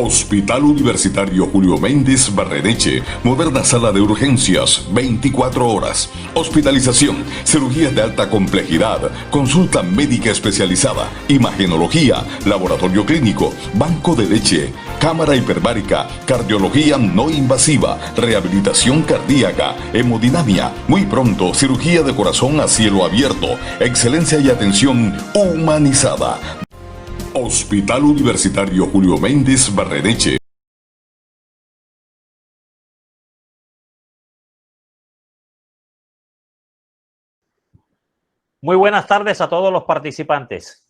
Hospital Universitario Julio Méndez Barreneche, moderna sala de urgencias, 24 horas. Hospitalización, cirugías de alta complejidad, consulta médica especializada, imagenología, laboratorio clínico, banco de leche, cámara hiperbárica, cardiología no invasiva, rehabilitación cardíaca, hemodinamia. Muy pronto, cirugía de corazón a cielo abierto, excelencia y atención humanizada. Hospital Universitario Julio Méndez Barreneche. Muy buenas tardes a todos los participantes.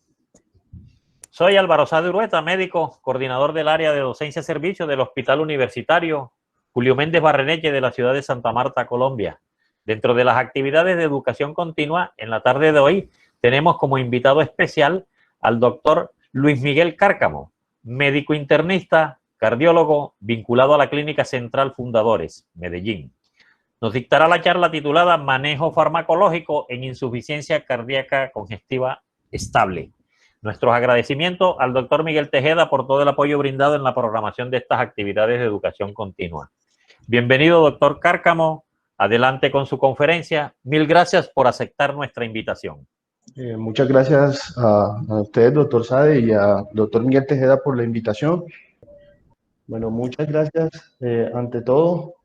Soy Álvaro Sade Urueta, médico, coordinador del área de docencia y servicio del Hospital Universitario Julio Méndez Barreneche de la ciudad de Santa Marta, Colombia. Dentro de las actividades de educación continua, en la tarde de hoy tenemos como invitado especial al doctor Luis Miguel Cárcamo, médico internista, cardiólogo, vinculado a la Clínica Central Fundadores, Medellín. Nos dictará la charla titulada Manejo farmacológico en insuficiencia cardíaca congestiva estable. Nuestros agradecimientos al doctor Miguel Tejeda por todo el apoyo brindado en la programación de estas actividades de educación continua. Bienvenido, doctor Cárcamo. Adelante con su conferencia. Mil gracias por aceptar nuestra invitación. Muchas gracias a usted, doctor Sade, y a doctor Miguel Tejeda por la invitación. Bueno, muchas gracias ante todo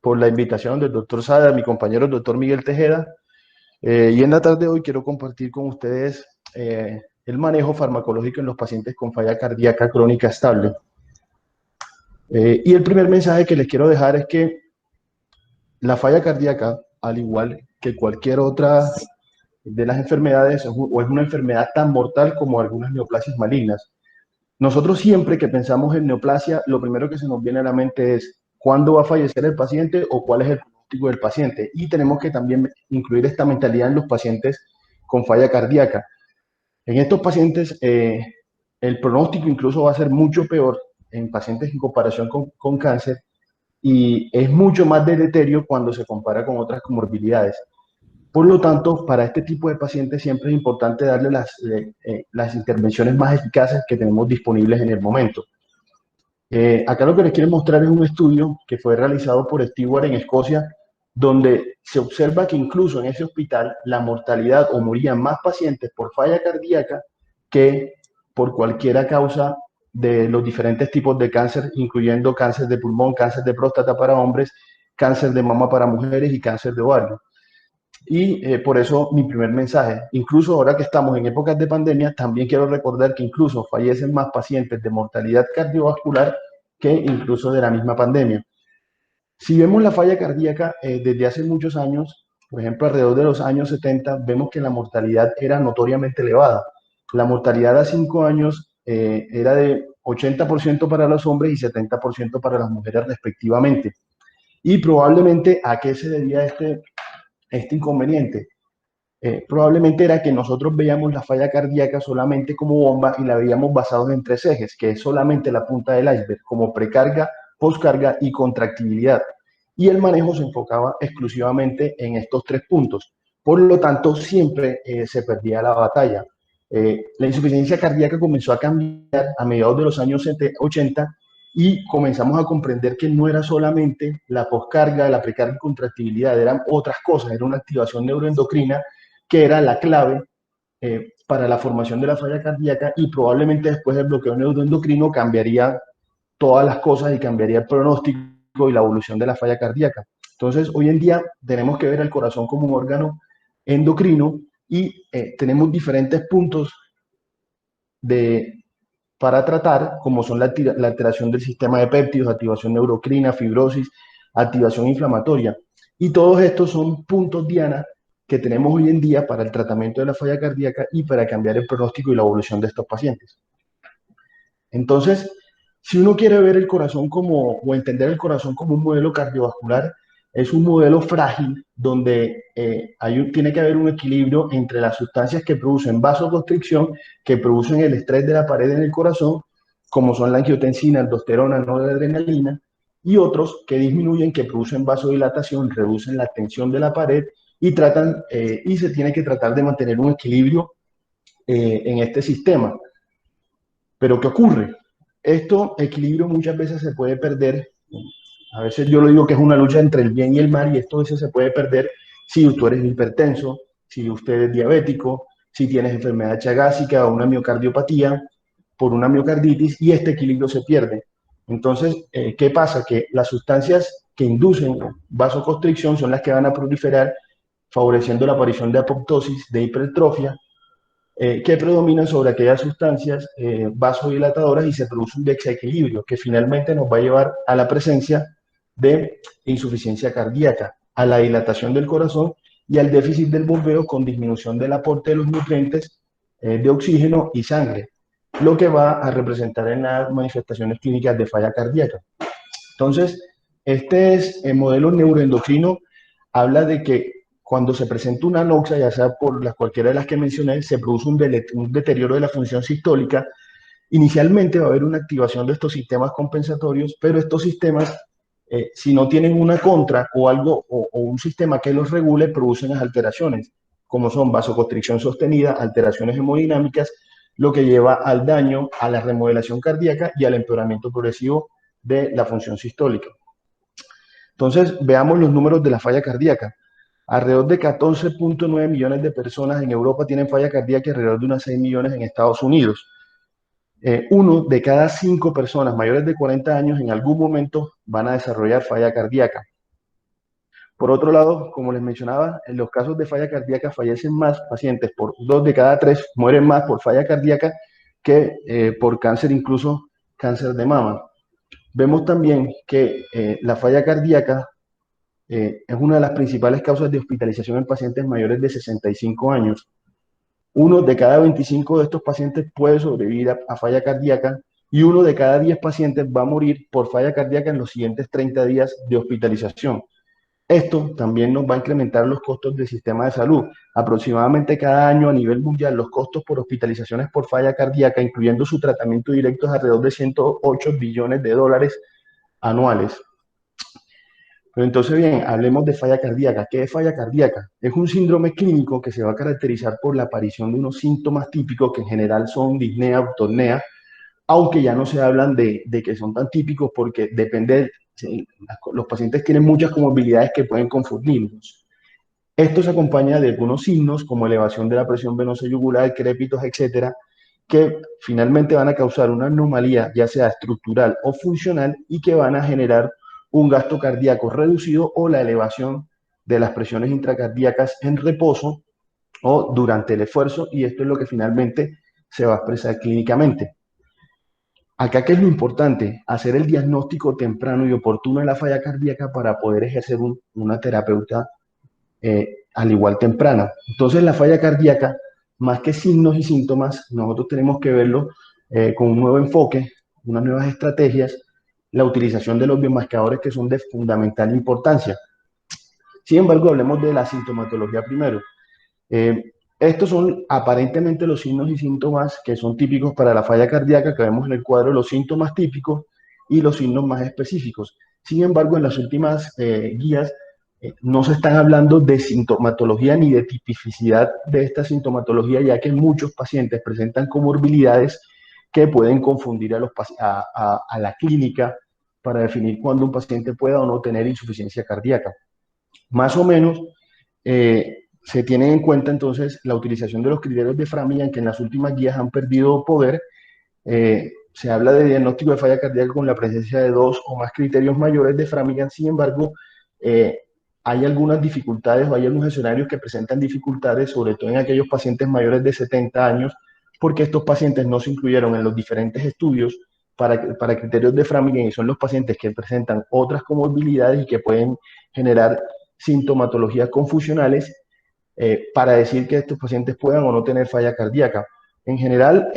por la invitación del doctor Sade, a mi compañero el doctor Miguel Tejeda. Y en la tarde de hoy quiero compartir con ustedes el manejo farmacológico en los pacientes con falla cardíaca crónica estable. Y el primer mensaje que les quiero dejar es que la falla cardíaca, al igual que cualquier otra de las enfermedades, o es una enfermedad tan mortal como algunas neoplasias malignas. Nosotros siempre que pensamos en neoplasia, lo primero que se nos viene a la mente es cuándo va a fallecer el paciente o cuál es el pronóstico del paciente. Y tenemos que también incluir esta mentalidad en los pacientes con falla cardíaca. En estos pacientes, el pronóstico incluso va a ser mucho peor en pacientes en comparación con cáncer, y es mucho más deleterio cuando se compara con otras comorbilidades. Por lo tanto, para este tipo de pacientes siempre es importante darle las intervenciones más eficaces que tenemos disponibles en el momento. Acá lo que les quiero mostrar es un estudio que fue realizado por Stewart en Escocia, donde se observa que incluso en ese hospital la mortalidad, o morían más pacientes por falla cardíaca que por cualquier causa de los diferentes tipos de cáncer, incluyendo cáncer de pulmón, cáncer de próstata para hombres, cáncer de mama para mujeres y cáncer de ovario. Y por eso mi primer mensaje, incluso ahora que estamos en épocas de pandemia, también quiero recordar que incluso fallecen más pacientes de mortalidad cardiovascular que incluso de la misma pandemia. Si vemos la falla cardíaca desde hace muchos años, por ejemplo alrededor de los años 70, vemos que la mortalidad era notoriamente elevada. La mortalidad a 5 años era de 80% para los hombres y 70% para las mujeres respectivamente. Y probablemente, ¿a qué se debía este inconveniente? Probablemente era que nosotros veíamos la falla cardíaca solamente como bomba y la veíamos basada en 3 ejes, que es solamente la punta del iceberg, como precarga, poscarga y contractibilidad. Y el manejo se enfocaba exclusivamente en estos 3 puntos. Por lo tanto, siempre se perdía la batalla. La insuficiencia cardíaca comenzó a cambiar a mediados de los años 80, y comenzamos a comprender que no era solamente la poscarga, la precarga y contractibilidad, eran otras cosas, era una activación neuroendocrina que era la clave para la formación de la falla cardíaca, y probablemente después del bloqueo neuroendocrino cambiaría todas las cosas y cambiaría el pronóstico y la evolución de la falla cardíaca. Entonces, hoy en día tenemos que ver el corazón como un órgano endocrino, y tenemos diferentes puntos para tratar, como son la alteración del sistema de péptidos, activación neurocrina, fibrosis, activación inflamatoria. Y todos estos son puntos diana que tenemos hoy en día para el tratamiento de la falla cardíaca y para cambiar el pronóstico y la evolución de estos pacientes. Entonces, si uno quiere ver el corazón o entender el corazón como un modelo cardiovascular, es un modelo frágil donde tiene que haber un equilibrio entre las sustancias que producen vasoconstricción, que producen el estrés de la pared en el corazón, como son la angiotensina, aldosterona, noradrenalina, y otros que disminuyen, que producen vasodilatación, reducen la tensión de la pared y se tiene que tratar de mantener un equilibrio en este sistema. Pero ¿qué ocurre? Esto equilibrio muchas veces se puede perder. A veces yo lo digo que es una lucha entre el bien y el mal, y esto a veces se puede perder si tú eres hipertenso, si usted es diabético, si tienes enfermedad chagásica o una miocardiopatía por una miocarditis, y este equilibrio se pierde. Entonces, ¿qué pasa? Que las sustancias que inducen vasoconstricción son las que van a proliferar, favoreciendo la aparición de apoptosis, de hipertrofia, que predominan sobre aquellas sustancias vasodilatadoras, y se produce un desequilibrio que finalmente nos va a llevar a la presencia de insuficiencia cardíaca, a la dilatación del corazón y al déficit del bombeo con disminución del aporte de los nutrientes de oxígeno y sangre, lo que va a representar en las manifestaciones clínicas de falla cardíaca. Entonces, este es el modelo neuroendocrino, habla de que cuando se presenta una anoxia, ya sea por cualquiera de las que mencioné, se produce un deterioro de la función sistólica. Inicialmente va a haber una activación de estos sistemas compensatorios, pero estos sistemas, si no tienen una contra o algo o un sistema que los regule, producen las alteraciones, como son vasoconstricción sostenida, alteraciones hemodinámicas, lo que lleva al daño, a la remodelación cardíaca y al empeoramiento progresivo de la función sistólica. Entonces, veamos los números de la falla cardíaca. Alrededor de 14.9 millones de personas en Europa tienen falla cardíaca y alrededor de unas 6 millones en Estados Unidos. Uno de cada 5 personas mayores de 40 años en algún momento van a desarrollar falla cardíaca. Por otro lado, como les mencionaba, en los casos de falla cardíaca fallecen más pacientes, 2 de cada 3 mueren más por falla cardíaca que por cáncer, incluso cáncer de mama. Vemos también que la falla cardíaca es una de las principales causas de hospitalización en pacientes mayores de 65 años. Uno de cada 25 de estos pacientes puede sobrevivir a falla cardíaca, y uno de cada 10 pacientes va a morir por falla cardíaca en los siguientes 30 días de hospitalización. Esto también nos va a incrementar los costos del sistema de salud. Aproximadamente cada año a nivel mundial los costos por hospitalizaciones por falla cardíaca, incluyendo su tratamiento directo, es alrededor de 108 billones de dólares anuales. Pero entonces, bien, hablemos de falla cardíaca. ¿Qué es falla cardíaca? Es un síndrome clínico que se va a caracterizar por la aparición de unos síntomas típicos que en general son disnea, autornea, aunque ya no se hablan de que son tan típicos, porque depende, los pacientes tienen muchas comorbilidades que pueden confundirlos. Esto se acompaña de algunos signos como elevación de la presión venosa yugular, crépitos, etcétera, que finalmente van a causar una anomalía, ya sea estructural o funcional, y que van a generar un gasto cardíaco reducido o la elevación de las presiones intracardíacas en reposo o durante el esfuerzo, y esto es lo que finalmente se va a expresar clínicamente. Acá, ¿qué es lo importante? Hacer el diagnóstico temprano y oportuno de la falla cardíaca para poder ejercer una terapeuta al igual temprana. Entonces, la falla cardíaca, más que signos y síntomas, nosotros tenemos que verlo con un nuevo enfoque, unas nuevas estrategias, la utilización de los biomarcadores que son de fundamental importancia. Sin embargo, hablemos de la sintomatología primero. Estos son aparentemente los signos y síntomas que son típicos para la falla cardíaca, que vemos en el cuadro, los síntomas típicos y los signos más específicos. Sin embargo, en las últimas guías no se están hablando de sintomatología ni de tipicidad de esta sintomatología, ya que muchos pacientes presentan comorbilidades que pueden confundir a la clínica para definir cuándo un paciente pueda o no tener insuficiencia cardíaca. Más o menos se tiene en cuenta entonces la utilización de los criterios de Framingham, que en las últimas guías han perdido poder. Se habla de diagnóstico de falla cardíaca con la presencia de 2 o más criterios mayores de Framingham. Sin embargo, hay algunas dificultades o hay algunos escenarios que presentan dificultades, sobre todo en aquellos pacientes mayores de 70 años, porque estos pacientes no se incluyeron en los diferentes estudios para criterios de Framingham, y son los pacientes que presentan otras comorbilidades y que pueden generar sintomatologías confusionales para decir que estos pacientes puedan o no tener falla cardíaca. En general,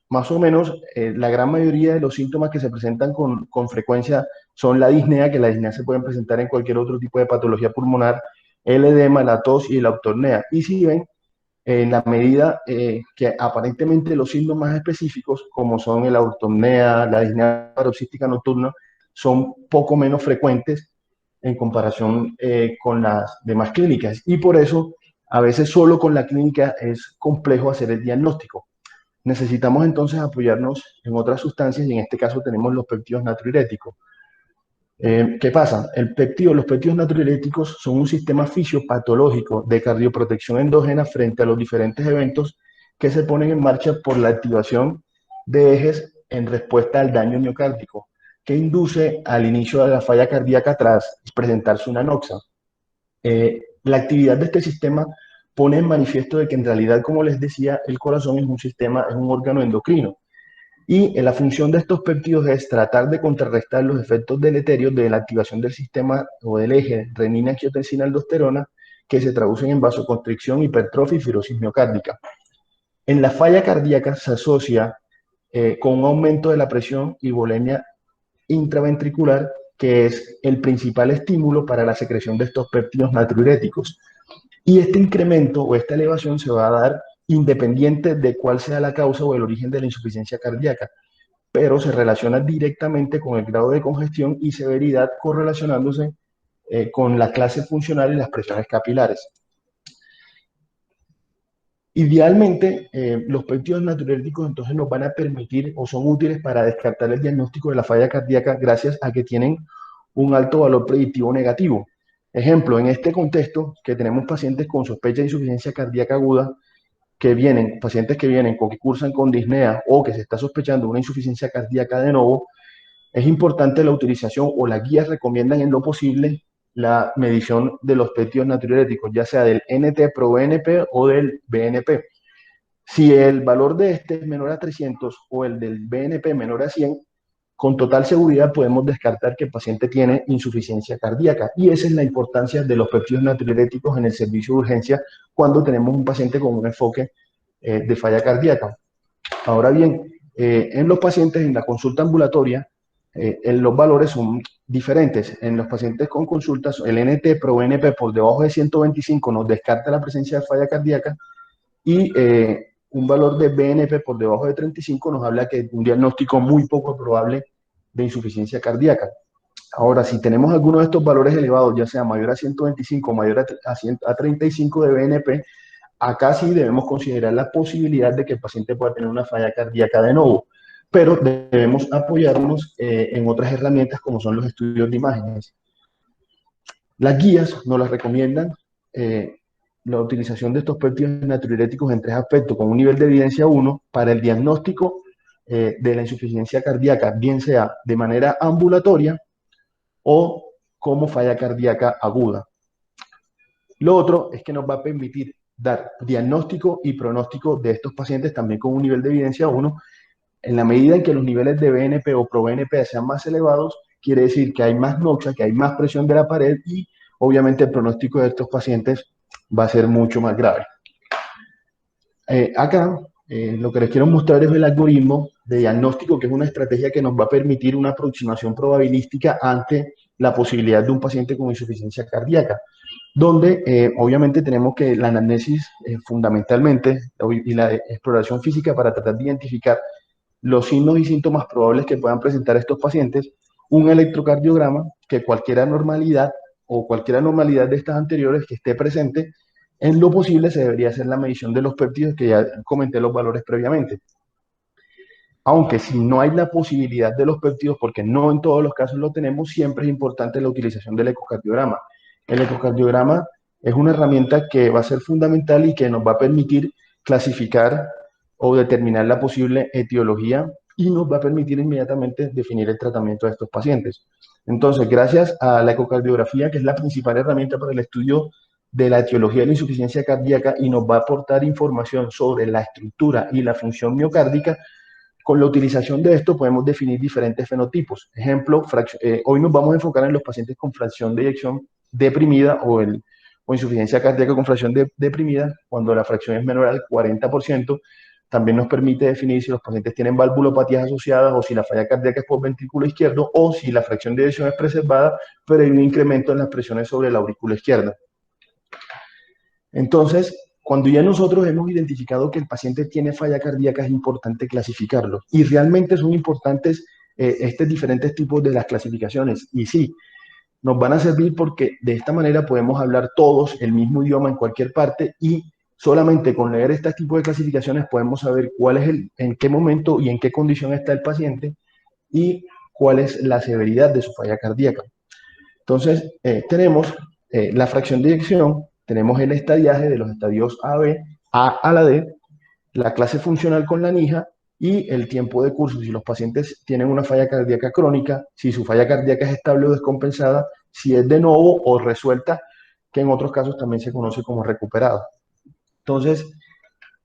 más o menos, la gran mayoría de los síntomas que se presentan con frecuencia son la disnea, que la disnea se puede presentar en cualquier otro tipo de patología pulmonar, el edema, la tos y la autornea. Y si ven, en la medida que aparentemente los síntomas específicos, como son la autornea, la disnea paroxística nocturna, son poco menos frecuentes en comparación con las demás clínicas. Y por eso, a veces solo con la clínica es complejo hacer el diagnóstico. necesitamos entonces apoyarnos en otras sustancias y en este caso tenemos los péptidos natriuréticos. ¿Qué pasa? Los péptidos natriuréticos son un sistema fisiopatológico de cardioprotección endógena frente a los diferentes eventos que se ponen en marcha por la activación de ejes en respuesta al daño miocárdico, que induce al inicio de la falla cardíaca tras presentarse una anoxia. La actividad de este sistema pone en manifiesto de que en realidad, como les decía, el corazón es un órgano endocrino. Y la función de estos péptidos es tratar de contrarrestar los efectos deleterios de la activación del sistema o del eje renina-angiotensina-aldosterona, que se traducen en vasoconstricción, hipertrofia y fibrosis miocárdica. En la falla cardíaca se asocia con un aumento de la presión y volemia intraventricular, que es el principal estímulo para la secreción de estos péptidos natriuréticos. Y este incremento o esta elevación se va a dar independiente de cuál sea la causa o el origen de la insuficiencia cardíaca, pero se relaciona directamente con el grado de congestión y severidad, correlacionándose con la clase funcional y las presiones capilares. Idealmente, los péptidos natriuréticos entonces nos van a permitir o son útiles para descartar el diagnóstico de la falla cardíaca gracias a que tienen un alto valor predictivo negativo. Ejemplo, en este contexto que tenemos pacientes con sospecha de insuficiencia cardíaca aguda, pacientes que vienen o que cursan con disnea o que se está sospechando una insuficiencia cardíaca de nuevo, es importante la utilización o las guías recomiendan en lo posible la medición de los péptidos natriuréticos, ya sea del NT-proBNP o del BNP. Si el valor de este es menor a 300 o el del BNP menor a 100, con total seguridad podemos descartar que el paciente tiene insuficiencia cardíaca. Y esa es la importancia de los péptidos natriuréticos en el servicio de urgencia cuando tenemos un paciente con un enfoque de falla cardíaca. Ahora bien, en los pacientes en la consulta ambulatoria, los valores son diferentes. En los pacientes con consultas, el NT-proBNP por debajo de 125 nos descarta la presencia de falla cardíaca y un valor de BNP por debajo de 35 nos habla que un diagnóstico muy poco probable de insuficiencia cardíaca. Ahora, si tenemos alguno de estos valores elevados, ya sea mayor a 125 o mayor a 35 de BNP, acá sí debemos considerar la posibilidad de que el paciente pueda tener una falla cardíaca de nuevo, pero debemos apoyarnos en otras herramientas como son los estudios de imágenes. Las guías nos las recomiendan la utilización de estos péptidos natriuréticos en 3 aspectos, con un nivel de evidencia 1 para el diagnóstico de la insuficiencia cardíaca, bien sea de manera ambulatoria o como falla cardíaca aguda. Lo otro es que nos va a permitir dar diagnóstico y pronóstico de estos pacientes también con un nivel de evidencia 1. En la medida en que los niveles de BNP o proBNP sean más elevados, quiere decir que hay más noxa, que hay más presión de la pared y obviamente el pronóstico de estos pacientes va a ser mucho más grave. Acá lo que les quiero mostrar es el algoritmo de diagnóstico, que es una estrategia que nos va a permitir una aproximación probabilística ante la posibilidad de un paciente con insuficiencia cardíaca, donde obviamente tenemos que la anamnesis fundamentalmente y la exploración física para tratar de identificar los signos y síntomas probables que puedan presentar estos pacientes, un electrocardiograma, que cualquier anormalidad o cualquier anormalidad de estas anteriores que esté presente, en lo posible se debería hacer la medición de los péptidos, que ya comenté los valores previamente. Aunque si no hay la posibilidad de los péptidos, porque no en todos los casos lo tenemos, siempre es importante la utilización del ecocardiograma. El ecocardiograma es una herramienta que va a ser fundamental y que nos va a permitir clasificar o determinar la posible etiología y nos va a permitir inmediatamente definir el tratamiento de estos pacientes. Entonces, gracias a la ecocardiografía, que es la principal herramienta para el estudio de la etiología de la insuficiencia cardíaca y nos va a aportar información sobre la estructura y la función miocárdica, con la utilización de esto podemos definir diferentes fenotipos. Ejemplo, hoy nos vamos a enfocar en los pacientes con fracción de eyección deprimida o insuficiencia cardíaca con fracción deprimida, cuando la fracción es menor al 40%. También nos permite definir si los pacientes tienen valvulopatías asociadas o si la falla cardíaca es por ventrículo izquierdo o si la fracción de eyección es preservada, pero hay un incremento en las presiones sobre la aurícula izquierda. Entonces, cuando ya nosotros hemos identificado que el paciente tiene falla cardíaca, es importante clasificarlo. Y realmente son importantes estos diferentes tipos de las clasificaciones. Y sí, nos van a servir porque de esta manera podemos hablar todos el mismo idioma en cualquier parte y Solamente con leer este tipo de clasificaciones podemos saber cuál es en qué momento y en qué condición está el paciente y cuál es la severidad de su falla cardíaca. Entonces, tenemos la fracción de eyección, tenemos el estadiaje de los estadios A, B, A a la D, la clase funcional con la NIJA y el tiempo de curso. Si los pacientes tienen una falla cardíaca crónica, si su falla cardíaca es estable o descompensada, si es de novo o resuelta, que en otros casos también se conoce como recuperada. Entonces,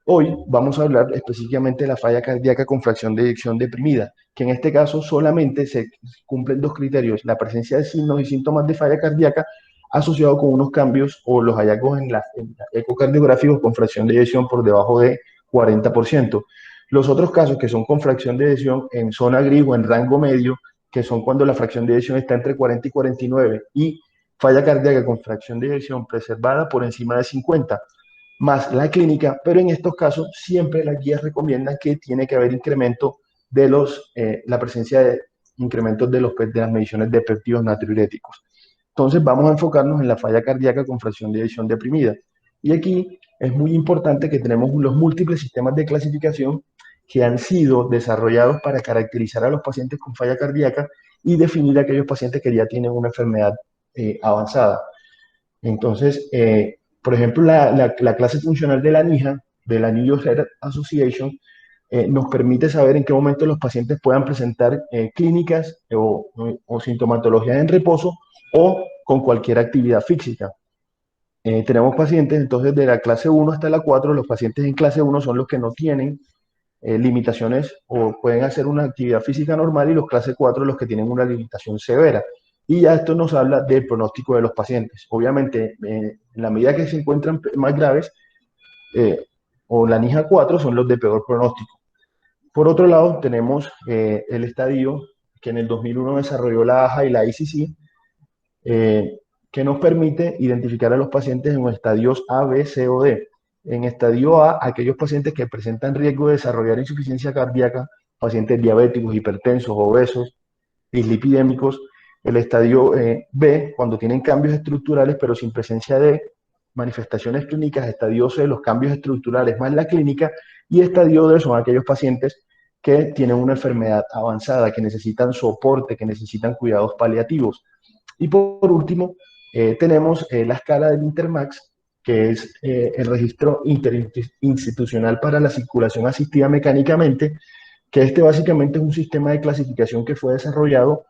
hoy vamos a hablar específicamente de la falla cardíaca con fracción de eyección deprimida, que en este caso solamente se cumplen dos criterios: la presencia de signos y síntomas de falla cardíaca asociado con unos cambios o los hallazgos en la ecocardiográficos con fracción de eyección por debajo de 40%. Los otros casos que son con fracción de eyección en zona gris o en rango medio, que son cuando la fracción de eyección está entre 40 y 49 y falla cardíaca con fracción de eyección preservada por encima de 50, más la clínica, pero en estos casos siempre las guías recomiendan que tiene que haber incremento de la presencia de incrementos de las mediciones de péptidos natriuréticos. Entonces vamos a enfocarnos en la falla cardíaca con fracción de eyección deprimida. Y aquí es muy importante que tenemos los múltiples sistemas de clasificación que han sido desarrollados para caracterizar a los pacientes con falla cardíaca y definir a aquellos pacientes que ya tienen una enfermedad avanzada. Entonces, por ejemplo, la clase funcional de la NIJA, de la New York Heart Association, nos permite saber en qué momento los pacientes puedan presentar clínicas o sintomatología en reposo o con cualquier actividad física. Tenemos pacientes, entonces, de la clase 1 hasta la 4, los pacientes en clase 1 son los que no tienen limitaciones o pueden hacer una actividad física normal, y los clase 4 los que tienen una limitación severa. Y ya esto nos habla del pronóstico de los pacientes. Obviamente, en la medida que se encuentran más graves, o la NIJA 4 son los de peor pronóstico. Por otro lado, tenemos el estadio que en el 2001 desarrolló la AJA y la ICC, que nos permite identificar a los pacientes en estadios A, B, C o D. En estadio A, aquellos pacientes que presentan riesgo de desarrollar insuficiencia cardíaca, pacientes diabéticos, hipertensos, obesos, dislipidémicos. El estadio B, cuando tienen cambios estructurales pero sin presencia de manifestaciones clínicas. Estadio C, los cambios estructurales más la clínica. Y estadio D son aquellos pacientes que tienen una enfermedad avanzada, que necesitan soporte, que necesitan cuidados paliativos. Y por último, tenemos la escala del Intermax, que es el registro interinstitucional para la circulación asistida mecánicamente, que básicamente es un sistema de clasificación que fue desarrollado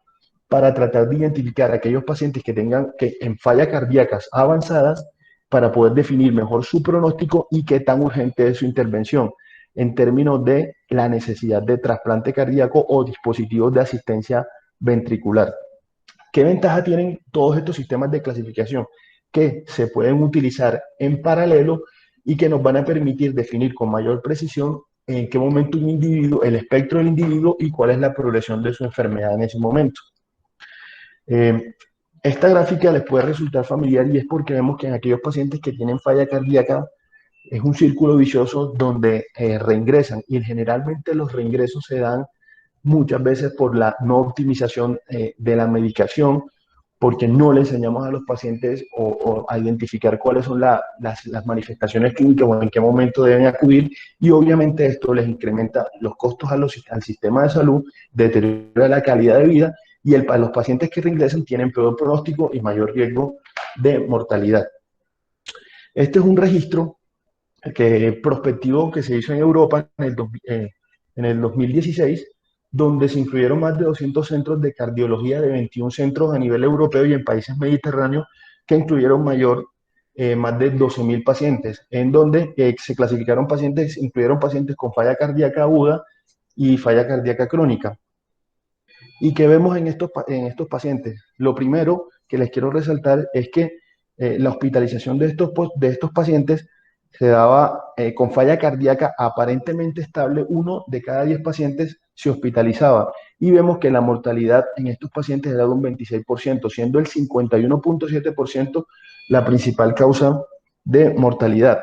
para tratar de identificar a aquellos pacientes que tengan en fallas cardíacas avanzadas, para poder definir mejor su pronóstico y qué tan urgente es su intervención en términos de la necesidad de trasplante cardíaco o dispositivos de asistencia ventricular. ¿Qué ventaja tienen todos estos sistemas de clasificación? Que se pueden utilizar en paralelo y que nos van a permitir definir con mayor precisión en qué momento un individuo, el espectro del individuo y cuál es la progresión de su enfermedad en ese momento. Esta gráfica les puede resultar familiar, y es porque vemos que en aquellos pacientes que tienen falla cardíaca es un círculo vicioso donde reingresan, y generalmente los reingresos se dan muchas veces por la no optimización de la medicación, porque no le enseñamos a los pacientes o a identificar cuáles son las manifestaciones clínicas o en qué momento deben acudir, y obviamente esto les incrementa los costos al sistema de salud, deteriora la calidad de vida, y los pacientes que reingresan tienen peor pronóstico y mayor riesgo de mortalidad. Este es un registro prospectivo que se hizo en Europa en el 2016, donde se incluyeron más de 200 centros de cardiología de 21 centros a nivel europeo y en países mediterráneos, que incluyeron más de 12.000 pacientes, en donde se clasificaron pacientes, incluyeron pacientes con falla cardíaca aguda y falla cardíaca crónica. ¿Y qué vemos en estos pacientes? Lo primero que les quiero resaltar es que la hospitalización de estos pacientes se daba con falla cardíaca aparentemente estable. 1 de cada 10 pacientes se hospitalizaba, y vemos que la mortalidad en estos pacientes era de un 26%, siendo el 51.7% la principal causa de mortalidad.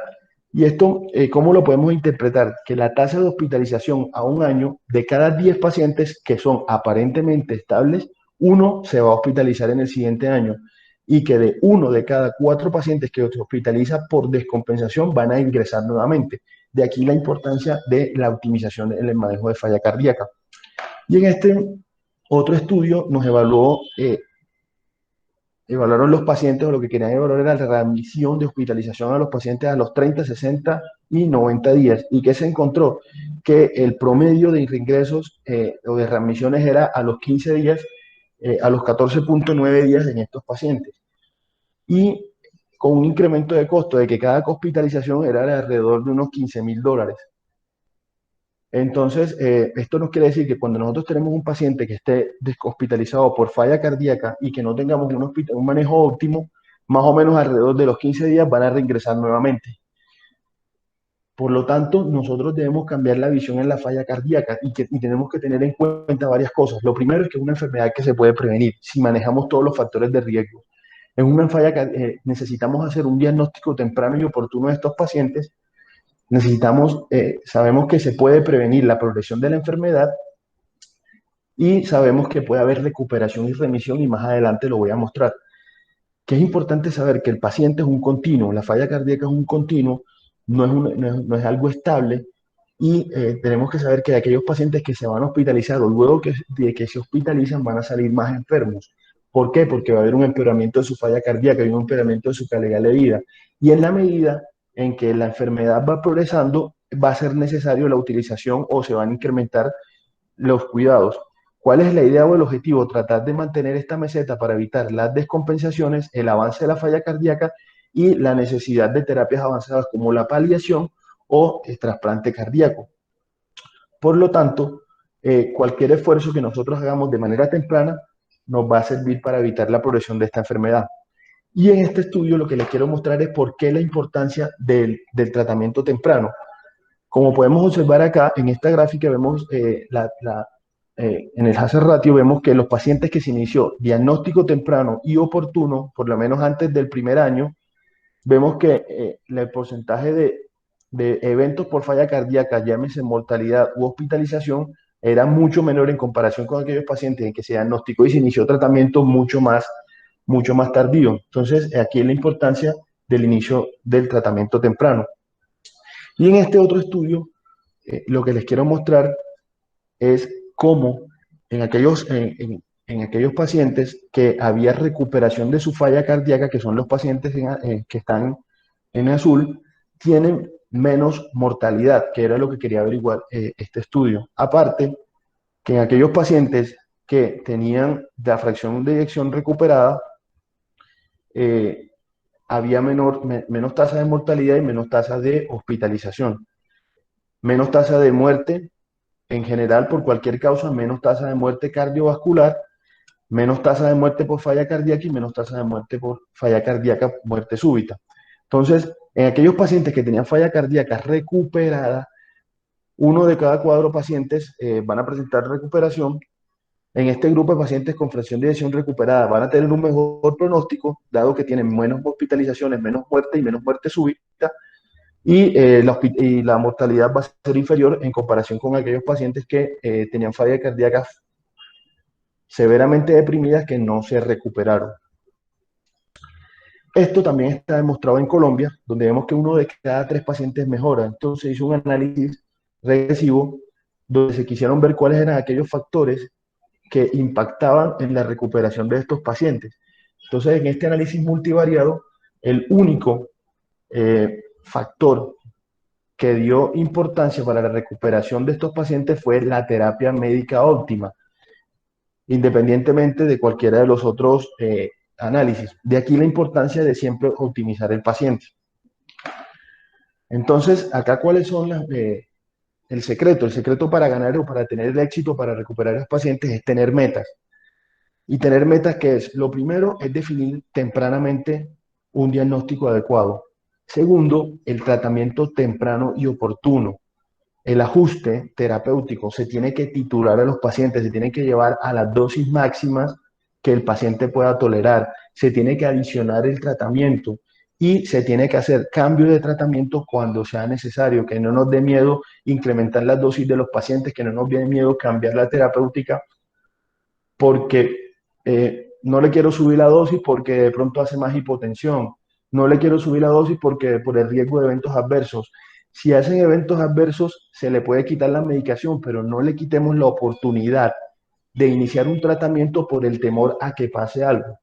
Y esto, ¿cómo lo podemos interpretar? Que la tasa de hospitalización a un año, de cada 10 pacientes que son aparentemente estables, 1 se va a hospitalizar en el siguiente año. y que de 1 de cada 4 pacientes que se hospitaliza por descompensación van a ingresar nuevamente. De aquí la importancia de la optimización en el manejo de falla cardíaca. Y en este otro estudio nos evaluaron los pacientes, o lo que querían evaluar era la readmisión de hospitalización a los pacientes a los 30, 60 y 90 días. ¿Y qué se encontró? Que el promedio de reingresos o de readmisiones era a los 15 días, a los 14.9 días en estos pacientes. Y con un incremento de costo de que cada hospitalización era de alrededor de unos $15.000. Entonces, esto nos quiere decir que cuando nosotros tenemos un paciente que esté hospitalizado por falla cardíaca y que no tengamos un manejo óptimo, más o menos alrededor de los 15 días van a reingresar nuevamente. Por lo tanto, nosotros debemos cambiar la visión en la falla cardíaca y tenemos que tener en cuenta varias cosas. Lo primero es que es una enfermedad que se puede prevenir si manejamos todos los factores de riesgo. En una falla necesitamos hacer un diagnóstico temprano y oportuno de estos pacientes. Sabemos que se puede prevenir la progresión de la enfermedad y sabemos que puede haber recuperación y remisión, y más adelante lo voy a mostrar. Que es importante saber que el paciente es un continuo, la falla cardíaca es un continuo, no es algo estable, y tenemos que saber que aquellos pacientes que se van a hospitalizar o luego de que se hospitalizan van a salir más enfermos. ¿Por qué? Porque va a haber un empeoramiento de su falla cardíaca y un empeoramiento de su calidad de vida. Y en la medida en que la enfermedad va progresando, va a ser necesario la utilización o se van a incrementar los cuidados. ¿Cuál es la idea o el objetivo? Tratar de mantener esta meseta para evitar las descompensaciones, el avance de la falla cardíaca y la necesidad de terapias avanzadas como la paliación o el trasplante cardíaco. Por lo tanto, cualquier esfuerzo que nosotros hagamos de manera temprana nos va a servir para evitar la progresión de esta enfermedad. Y en este estudio lo que les quiero mostrar es por qué la importancia del tratamiento temprano. Como podemos observar acá, en esta gráfica vemos en el hazard ratio, vemos que los pacientes que se inició diagnóstico temprano y oportuno, por lo menos antes del primer año, vemos que el porcentaje de eventos por falla cardíaca, llámese mortalidad u hospitalización, era mucho menor en comparación con aquellos pacientes en que se diagnosticó y se inició tratamiento mucho más tardío. Entonces, aquí es la importancia del inicio del tratamiento temprano. Y en este otro estudio, lo que les quiero mostrar es cómo en aquellos pacientes que había recuperación de su falla cardíaca, que son los pacientes que están en azul, tienen menos mortalidad, que era lo que quería averiguar este estudio. Aparte, que en aquellos pacientes que tenían la fracción de eyección recuperada, había menos tasa de mortalidad y menos tasa de hospitalización. Menos tasa de muerte en general por cualquier causa, menos tasa de muerte cardiovascular, menos tasa de muerte por falla cardíaca y menos tasa de muerte por falla cardíaca, muerte súbita. Entonces, en aquellos pacientes que tenían falla cardíaca recuperada, 1 de cada 4 pacientes van a presentar recuperación. En este grupo de pacientes con fracción de eyección recuperada van a tener un mejor pronóstico, dado que tienen menos hospitalizaciones, menos muerte y menos muerte súbita, y la mortalidad va a ser inferior en comparación con aquellos pacientes que tenían fallas cardíacas severamente deprimidas que no se recuperaron. Esto también está demostrado en Colombia, donde vemos que 1 de cada 3 pacientes mejora. Entonces se hizo un análisis regresivo donde se quisieron ver cuáles eran aquellos factores que impactaban en la recuperación de estos pacientes. Entonces, en este análisis multivariado, el único factor que dio importancia para la recuperación de estos pacientes fue la terapia médica óptima, independientemente de cualquiera de los otros análisis. De aquí la importancia de siempre optimizar el paciente. Entonces, acá cuáles son el secreto para ganar o para tener el éxito para recuperar a los pacientes es tener metas. Y tener metas, ¿qué es? Lo primero es definir tempranamente un diagnóstico adecuado. Segundo, el tratamiento temprano y oportuno. El ajuste terapéutico se tiene que titular a los pacientes, se tiene que llevar a las dosis máximas que el paciente pueda tolerar, se tiene que adicionar el tratamiento y se tiene que hacer cambio de tratamiento cuando sea necesario, que no nos dé miedo incrementar las dosis de los pacientes, que no nos dé miedo cambiar la terapéutica, porque no le quiero subir la dosis porque de pronto hace más hipotensión, no le quiero subir la dosis porque por el riesgo de eventos adversos. Si hacen eventos adversos, se le puede quitar la medicación, pero no le quitemos la oportunidad de iniciar un tratamiento por el temor a que pase algo.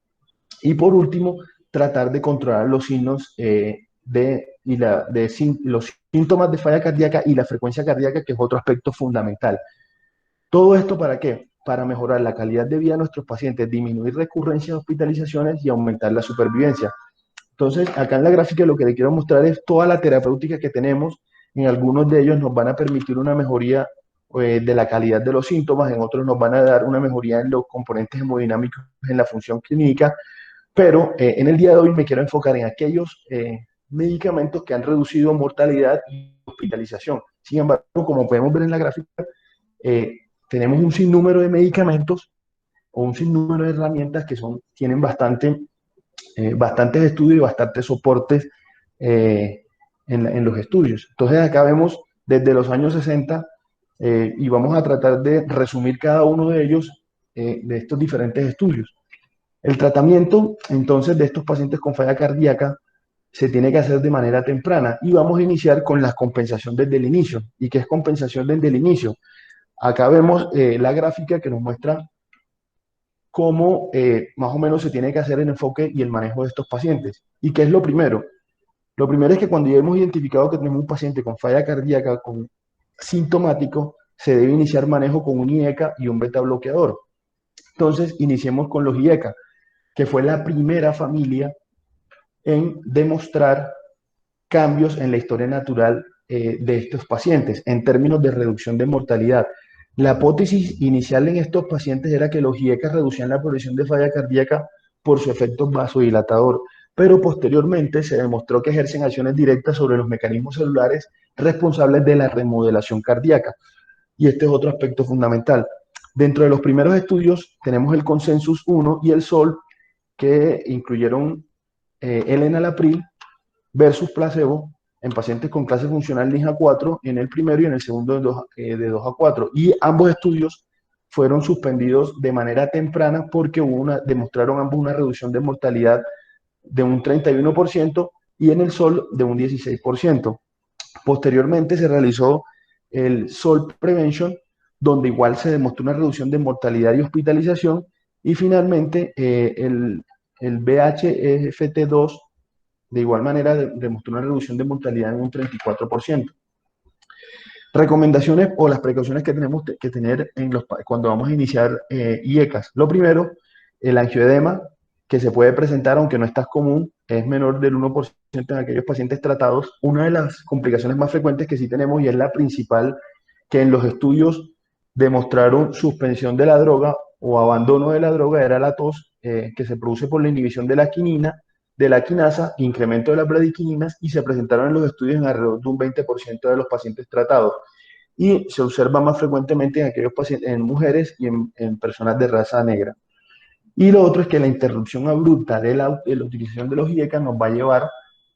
Y por último, tratar de controlar los signos los síntomas de falla cardíaca y la frecuencia cardíaca, que es otro aspecto fundamental. ¿Todo esto para qué? Para mejorar la calidad de vida de nuestros pacientes, disminuir recurrencias de hospitalizaciones y aumentar la supervivencia. Entonces, acá en la gráfica lo que le quiero mostrar es toda la terapéutica que tenemos. En algunos de ellos nos van a permitir una mejoría de la calidad de los síntomas, en otros nos van a dar una mejoría en los componentes hemodinámicos, en la función clínica, pero en el día de hoy me quiero enfocar en aquellos medicamentos que han reducido mortalidad y hospitalización. Sin embargo, como podemos ver en la gráfica, tenemos un sinnúmero de medicamentos o un sinnúmero de herramientas que tienen bastantes estudios y bastantes soportes en los estudios. Entonces acá vemos desde los años 60 y vamos a tratar de resumir cada uno de ellos, de estos diferentes estudios. El tratamiento, entonces, de estos pacientes con falla cardíaca se tiene que hacer de manera temprana y vamos a iniciar con la compensación desde el inicio. ¿Y qué es compensación desde el inicio? Acá vemos la gráfica que nos muestra cómo más o menos se tiene que hacer el enfoque y el manejo de estos pacientes. ¿Y qué es lo primero? Lo primero es que cuando ya hemos identificado que tenemos un paciente con falla cardíaca, con sintomático, se debe iniciar manejo con un IECA y un beta bloqueador. Entonces, iniciemos con los IECA, que fue la primera familia en demostrar cambios en la historia natural de estos pacientes en términos de reducción de mortalidad. La hipótesis inicial en estos pacientes era que los IECA reducían la progresión de falla cardíaca por su efecto vasodilatador, pero posteriormente se demostró que ejercen acciones directas sobre los mecanismos celulares responsables de la remodelación cardíaca. Y este es otro aspecto fundamental. Dentro de los primeros estudios tenemos el Consensus 1 y el SOL, que incluyeron el enalapril versus placebo en pacientes con clase funcional NIHA 4 en el primero y en el segundo de 2 a 4. Y ambos estudios fueron suspendidos de manera temprana porque demostraron ambos una reducción de mortalidad de un 31% y en el SOL de un 16%. Posteriormente se realizó el SOL Prevention, donde igual se demostró una reducción de mortalidad y hospitalización, y finalmente el BHFT2 de igual manera demostró una reducción de mortalidad en un 34%. Recomendaciones o las precauciones que tenemos que tener cuando vamos a iniciar IECAS. Lo primero, el angioedema, que se puede presentar, aunque no es tan común, es menor del 1% en aquellos pacientes tratados. Una de las complicaciones más frecuentes que sí tenemos, y es la principal, que en los estudios demostraron suspensión de la droga o abandono de la droga, era la tos, que se produce por la inhibición de la quinina, de la quinasa, incremento de las bradiquininas, y se presentaron en los estudios en alrededor de un 20% de los pacientes tratados. Y se observa más frecuentemente en aquellos pacientes, en mujeres y en personas de raza negra. Y lo otro es que la interrupción abrupta de la utilización de los IECA nos va a llevar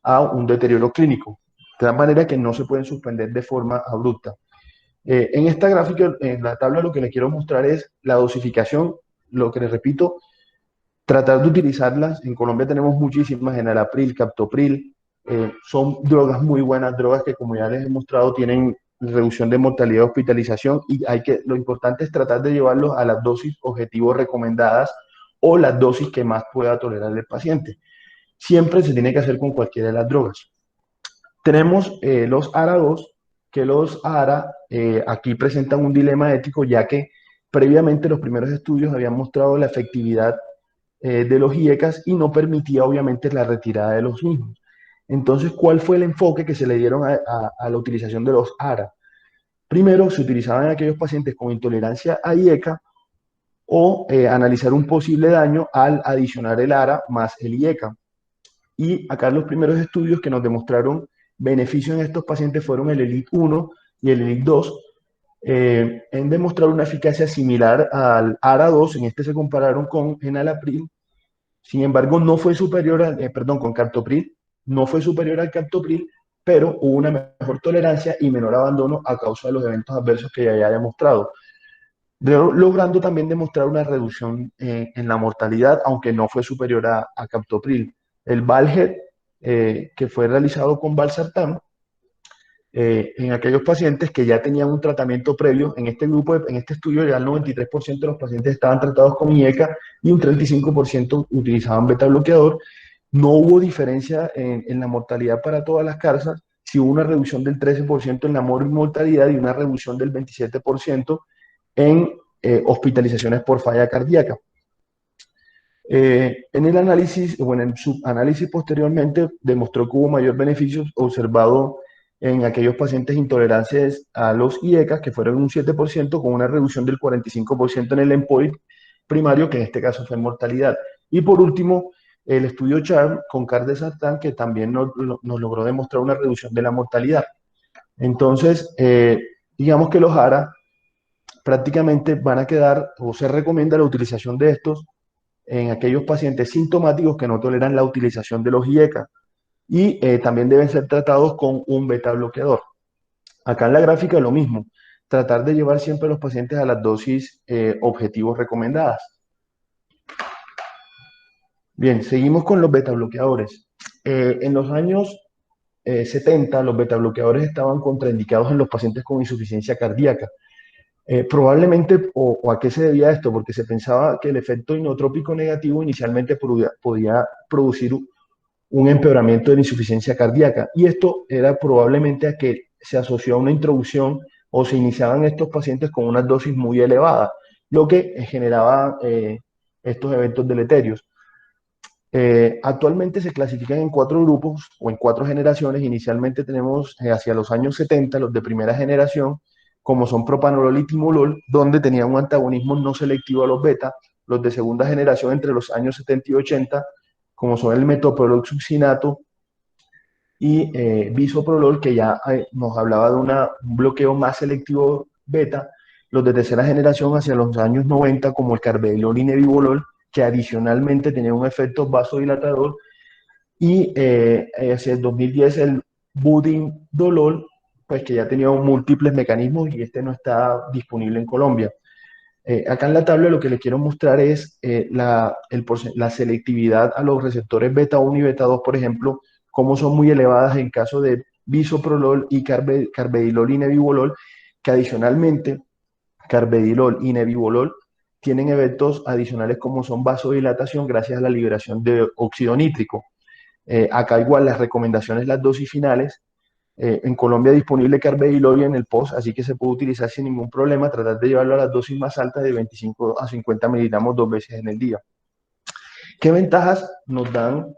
a un deterioro clínico, de tal manera que no se pueden suspender de forma abrupta. En esta gráfica, en la tabla, lo que les quiero mostrar es la dosificación, lo que les repito, tratar de utilizarlas. En Colombia tenemos muchísimas, enalapril, captopril, son drogas muy buenas, drogas que, como ya les he mostrado, tienen reducción de mortalidad y hospitalización, y lo importante es tratar de llevarlos a las dosis objetivos recomendadas o las dosis que más pueda tolerar el paciente. Siempre se tiene que hacer con cualquiera de las drogas. Tenemos los ARA2, que los ARA aquí presentan un dilema ético, ya que previamente los primeros estudios habían mostrado la efectividad de los IECAS y no permitía obviamente la retirada de los mismos. Entonces, ¿cuál fue el enfoque que se le dieron a la utilización de los ARA? Primero, se utilizaban en aquellos pacientes con intolerancia a IECA o analizar un posible daño al adicionar el ARA más el IECA. Y acá los primeros estudios que nos demostraron beneficio en estos pacientes fueron el ELITE 1 y el ELITE 2, en demostrar una eficacia similar al ARA2. En este se compararon con enalapril, sin embargo no fue superior con captopril, no fue superior al captopril, pero hubo una mejor tolerancia y menor abandono a causa de los eventos adversos que ya había demostrado. logrando también demostrar una reducción en la mortalidad, aunque no fue superior a captopril. El VALHED, que fue realizado con valsartán, en aquellos pacientes que ya tenían un tratamiento previo, en este grupo, en este estudio ya el 93% de los pacientes estaban tratados con IECA y un 35% utilizaban beta bloqueador. No hubo diferencia en la mortalidad para todas las causas, sí hubo una reducción del 13% en la mortalidad y una reducción del 27% en hospitalizaciones por falla cardíaca. En el análisis, o en el subanálisis posteriormente, demostró que hubo mayor beneficio observado en aquellos pacientes intolerantes a los IECA, que fueron un 7%, con una reducción del 45% en el endpoint primario, que en este caso fue en mortalidad. Y por último, el estudio CHARM con cardesartán, que también nos logró demostrar una reducción de la mortalidad. Entonces, digamos que los ARA prácticamente van a quedar, o se recomienda la utilización de estos en aquellos pacientes sintomáticos que no toleran la utilización de los IECA y también deben ser tratados con un beta bloqueador. Acá en la gráfica lo mismo, tratar de llevar siempre a los pacientes a las dosis objetivos recomendadas. Bien, seguimos con los beta bloqueadores. En los años 70, los beta bloqueadores estaban contraindicados en los pacientes con insuficiencia cardíaca. Probablemente, o a qué se debía esto, porque se pensaba que el efecto inotrópico negativo inicialmente podía producir un empeoramiento de la insuficiencia cardíaca, y esto era probablemente a que se asoció a una introducción o se iniciaban estos pacientes con unas dosis muy elevadas, lo que generaba estos eventos deleterios. Actualmente se clasifican en 4 grupos o en 4 generaciones. Inicialmente tenemos hacia los años 70 los de primera generación, como son propanolol y timolol, donde tenían un antagonismo no selectivo a los beta. Los de segunda generación entre los años 70 y 80, como son el metoprolol succinato y bisoprolol, que ya nos hablaba de un bloqueo más selectivo beta. Los de tercera generación hacia los años 90, como el carvedilol y nebivolol, que adicionalmente tenía un efecto vasodilatador, y hacia el 2010 el budindolol, pues que ya tenía múltiples mecanismos y este no está disponible en Colombia. Acá en la tabla lo que les quiero mostrar es la selectividad a los receptores beta 1 y beta 2, por ejemplo, cómo son muy elevadas en caso de bisoprolol y carvedilol y nebivolol, que adicionalmente carvedilol y nebivolol tienen eventos adicionales como son vasodilatación gracias a la liberación de óxido nítrico. Acá igual las recomendaciones, las dosis finales. En Colombia disponible carvedilol en el POS, así que se puede utilizar sin ningún problema, tratar de llevarlo a las dosis más altas de 25 a 50 miligramos 2 veces en el día. ¿Qué ventajas nos dan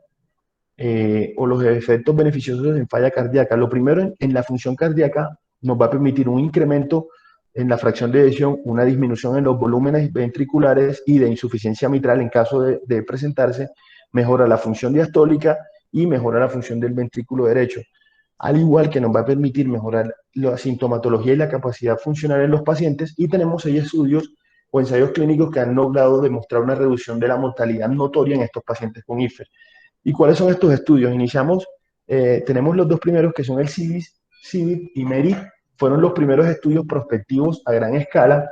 o los efectos beneficiosos en falla cardíaca? Lo primero, en la función cardíaca nos va a permitir un incremento en la fracción de eyección, una disminución en los volúmenes ventriculares y de insuficiencia mitral en caso de presentarse, mejora la función diastólica y mejora la función del ventrículo derecho, al igual que nos va a permitir mejorar la sintomatología y la capacidad funcional en los pacientes. Y tenemos 6 estudios o ensayos clínicos que han logrado demostrar una reducción de la mortalidad notoria en estos pacientes con IFER. ¿Y cuáles son estos estudios? Tenemos los 2 primeros, que son el CIVIT y MERIT. Fueron los primeros estudios prospectivos a gran escala,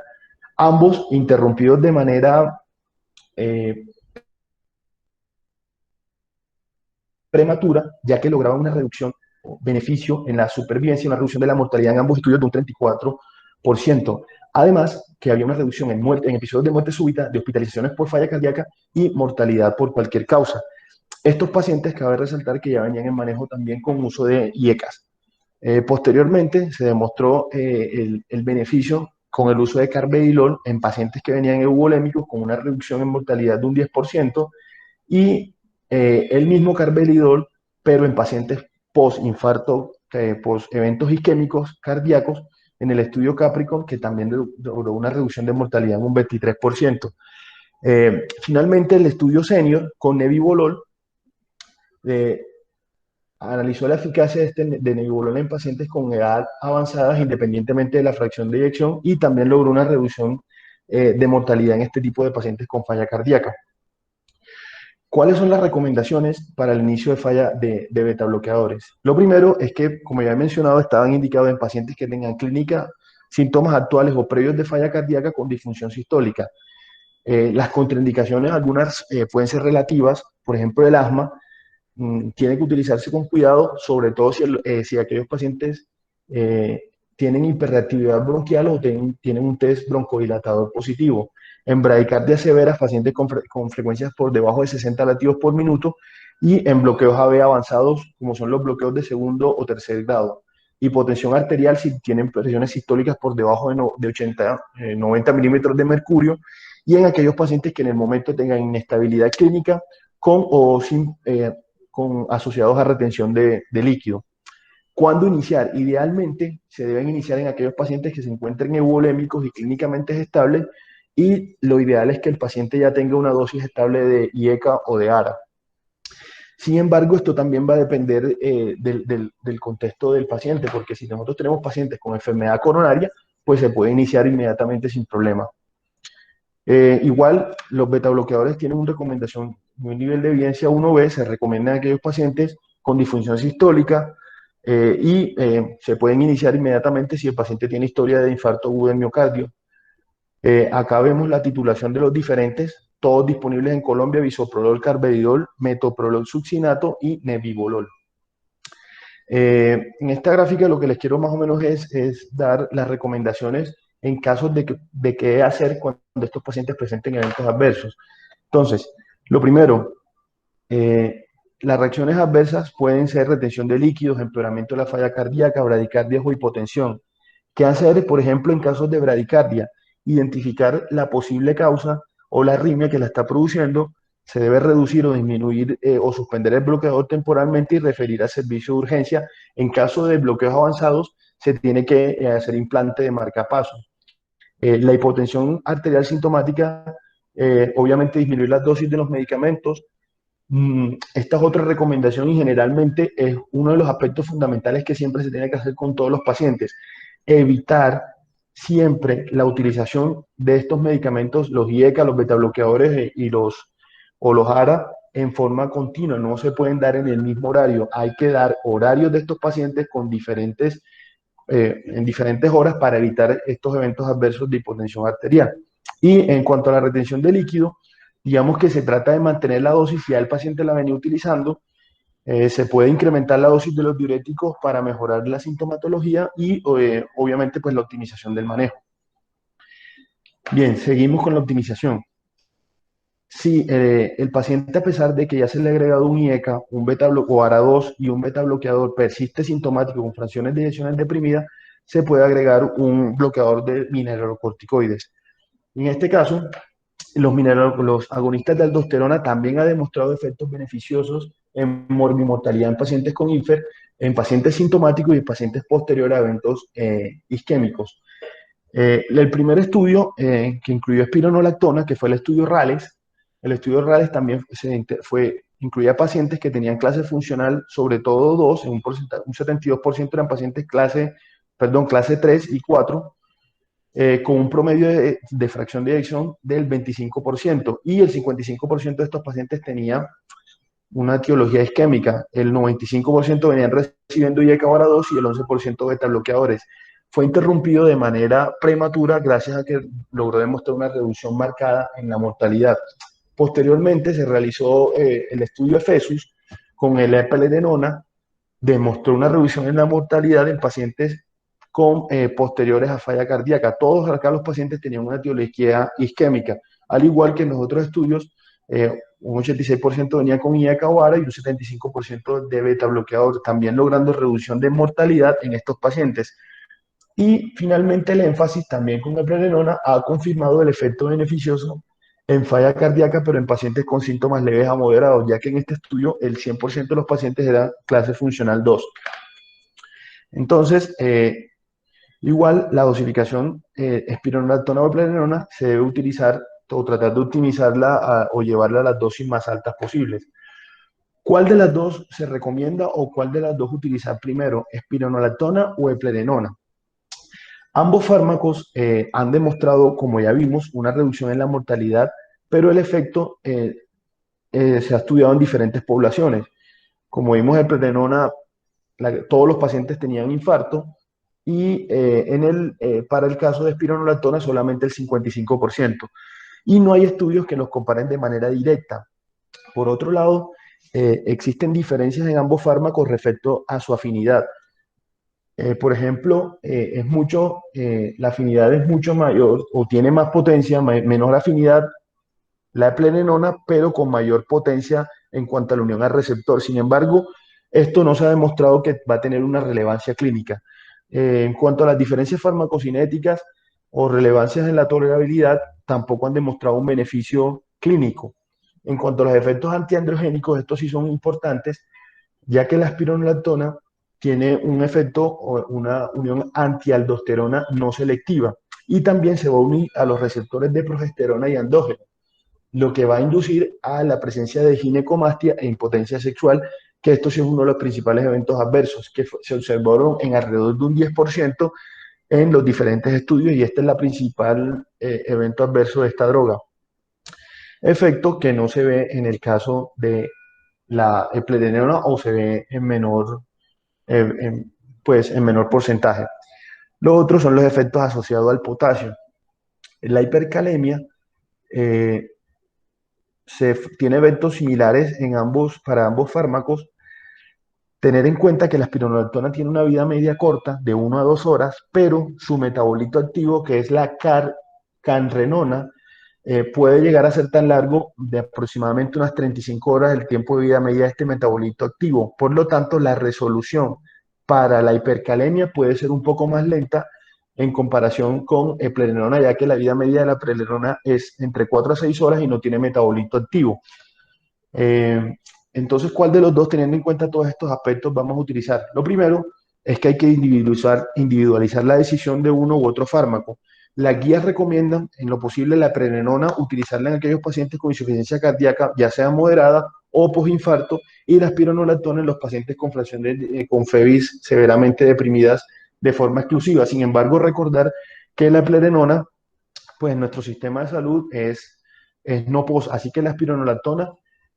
ambos interrumpidos de manera prematura, ya que lograban una reducción o beneficio en la supervivencia y una reducción de la mortalidad en ambos estudios de un 34%. Además, que había una reducción en episodios de muerte súbita, de hospitalizaciones por falla cardíaca y mortalidad por cualquier causa. Estos pacientes, cabe resaltar que ya venían en manejo también con uso de IECAS. Posteriormente se demostró el beneficio con el uso de carvedilol en pacientes que venían euvolémicos con una reducción en mortalidad de un 10%, y el mismo carvedilol, pero en pacientes post-infarto, post-eventos isquémicos cardíacos, en el estudio Capricorn, que también logró una reducción de mortalidad en un 23%. Finalmente, el estudio Senior con nebivolol analizó la eficacia de nebivolol en pacientes con edad avanzada independientemente de la fracción de eyección, y también logró una reducción de mortalidad en este tipo de pacientes con falla cardíaca. ¿Cuáles son las recomendaciones para el inicio de falla de beta bloqueadores? Lo primero es que, como ya he mencionado, estaban indicados en pacientes que tengan clínica síntomas actuales o previos de falla cardíaca con disfunción sistólica. Las contraindicaciones, algunas pueden ser relativas, por ejemplo, el asma, tiene que utilizarse con cuidado, sobre todo si aquellos pacientes tienen hiperreactividad bronquial o tienen un test broncodilatador positivo. En bradicardia severa, pacientes con frecuencias por debajo de 60 latidos por minuto, y en bloqueos AB avanzados, como son los bloqueos de segundo o tercer grado. Hipotensión arterial si tienen presiones sistólicas por debajo de 80, 90 milímetros de mercurio, y en aquellos pacientes que en el momento tengan inestabilidad clínica con o sin asociados a retención de líquido. ¿Cuándo iniciar? Idealmente se deben iniciar en aquellos pacientes que se encuentren euvolémicos y clínicamente estables, y lo ideal es que el paciente ya tenga una dosis estable de IECA o de ARA. Sin embargo, esto también va a depender del contexto del paciente, porque si nosotros tenemos pacientes con enfermedad coronaria, pues se puede iniciar inmediatamente sin problema. Igual, los betabloqueadores tienen una recomendación, un nivel de evidencia 1B, se recomienda en aquellos pacientes con disfunción sistólica, y se pueden iniciar inmediatamente si el paciente tiene historia de infarto agudo del miocardio. Acá vemos la titulación de los diferentes, todos disponibles en Colombia: bisoprolol, carvedilol, metoprolol succinato y nebivolol. En esta gráfica lo que les quiero más o menos es dar las recomendaciones en casos de qué hacer cuando estos pacientes presenten eventos adversos. Entonces, lo primero, las reacciones adversas pueden ser retención de líquidos, empeoramiento de la falla cardíaca, bradicardia o hipotensión. ¿Qué hacer, por ejemplo, en casos de bradicardia? Identificar la posible causa o la arritmia que la está produciendo. Se debe reducir o disminuir o suspender el bloqueador temporalmente y referir al servicio de urgencia. En caso de bloqueos avanzados, se tiene que hacer implante de marcapaso. La hipotensión arterial sintomática, obviamente disminuir las dosis de los medicamentos. Esta es otra recomendación y generalmente es uno de los aspectos fundamentales que siempre se tiene que hacer con todos los pacientes. Evitar siempre la utilización de estos medicamentos, los IECA, los betabloqueadores los ARA, en forma continua. No se pueden dar en el mismo horario. Hay que dar horarios de estos pacientes con en diferentes horas para evitar estos eventos adversos de hipotensión arterial. Y en cuanto a la retención de líquido, digamos que se trata de mantener la dosis. Si ya el paciente la venía utilizando, se puede incrementar la dosis de los diuréticos para mejorar la sintomatología y obviamente pues la optimización del manejo. Bien, seguimos con la optimización. Si el paciente, a pesar de que ya se le ha agregado un IECA, un o ARA2 y un betabloqueador, persiste sintomático con fracciones de eyecciones deprimidas, se puede agregar un bloqueador de mineralocorticoides. En este caso, los agonistas de aldosterona también han demostrado efectos beneficiosos en morbimortalidad en pacientes con INFER, en pacientes sintomáticos y en pacientes posteriores a eventos isquémicos. El primer estudio que incluyó espironolactona, que fue el estudio RALES, también incluía pacientes que tenían clase funcional, sobre todo 2, un 72% eran pacientes clase 3 y 4, con un promedio de fracción de eyección del 25%, y el 55% de estos pacientes tenía una etiología isquémica. El 95% venían recibiendo IECA o ARA2 y el 11% beta bloqueadores. Fue interrumpido de manera prematura gracias a que logró demostrar una reducción marcada en la mortalidad. Posteriormente se realizó el estudio EFESUS con el eplerenona, demostró una reducción en la mortalidad en pacientes con posteriores a falla cardíaca. Todos acá los pacientes tenían una etiología isquémica, al igual que en los otros estudios. Un 86% venía con IECA o ARA y un 75% de beta bloqueador, también logrando reducción de mortalidad en estos pacientes. Y finalmente el énfasis también con el eplerenona ha confirmado el efecto beneficioso en falla cardíaca, pero en pacientes con síntomas leves a moderados, ya que en este estudio el 100% de los pacientes era clase funcional 2. Entonces, igual la dosificación espironolactona o eplerenona se debe utilizar o tratar de optimizarla o llevarla a las dosis más altas posibles. ¿Cuál de las dos se recomienda o cuál de las dos utilizar primero, espironolactona o eplerenona? Ambos fármacos han demostrado, como ya vimos, una reducción en la mortalidad, pero el efecto se ha estudiado en diferentes poblaciones. Como vimos, eplerenona, todos los pacientes tenían infarto, y para el caso de espironolactona solamente el 55%. Y no hay estudios que los comparen de manera directa. Por otro lado, existen diferencias en ambos fármacos respecto a su afinidad. Por ejemplo, la afinidad es mucho mayor o tiene más potencia, menor afinidad la eplerenona, pero con mayor potencia en cuanto a la unión al receptor. Sin embargo, esto no se ha demostrado que va a tener una relevancia clínica. En cuanto a las diferencias farmacocinéticas o relevancias en la tolerabilidad, tampoco han demostrado un beneficio clínico. En cuanto a los efectos antiandrogénicos, estos sí son importantes, ya que la espironolactona tiene un efecto o una unión antialdosterona no selectiva y también se va a unir a los receptores de progesterona y andrógeno, lo que va a inducir a la presencia de ginecomastia e impotencia sexual, que esto sí es uno de los principales eventos adversos que se observaron en alrededor de un 10% en los diferentes estudios, y este es la principal evento adverso de esta droga. Efecto que no se ve en el caso de la eplerenona o se ve en menor porcentaje. Los otros son los efectos asociados al potasio. La hipercalemia tiene eventos similares para ambos fármacos. Tener en cuenta que la espironolactona tiene una vida media corta de 1 a 2 horas, pero su metabolito activo, que es la canrenona, puede llegar a ser tan largo de aproximadamente unas 35 horas el tiempo de vida media de este metabolito activo. Por lo tanto, la resolución para la hipercalemia puede ser un poco más lenta en comparación con eplerenona, ya que la vida media de la eplerenona es entre 4 a 6 horas y no tiene metabolito activo. Entonces, ¿cuál de los dos, teniendo en cuenta todos estos aspectos, vamos a utilizar? Lo primero es que hay que individualizar la decisión de uno u otro fármaco. Las guías recomiendan, en lo posible, la eplerenona utilizarla en aquellos pacientes con insuficiencia cardíaca, ya sea moderada o postinfarto, y la espironolactona en los pacientes con con FEBIS severamente deprimidas de forma exclusiva. Sin embargo, recordar que la eplerenona, pues en nuestro sistema de salud es no pos, así que la espironolactona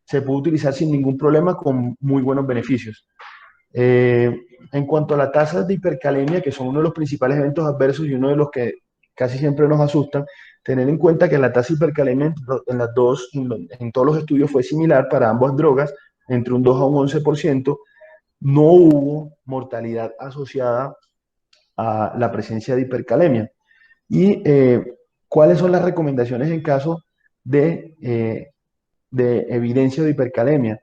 se puede utilizar sin ningún problema con muy buenos beneficios. En cuanto a las tasas de hipercalemia, que son uno de los principales eventos adversos y uno de los que casi siempre nos asustan, tener en cuenta que la tasa de hipercalemia en todos los estudios fue similar para ambas drogas, entre un 2 a un 11%. No hubo mortalidad asociada a la presencia de hipercalemia. ¿Y cuáles son las recomendaciones en caso de evidencia de hipercalemia?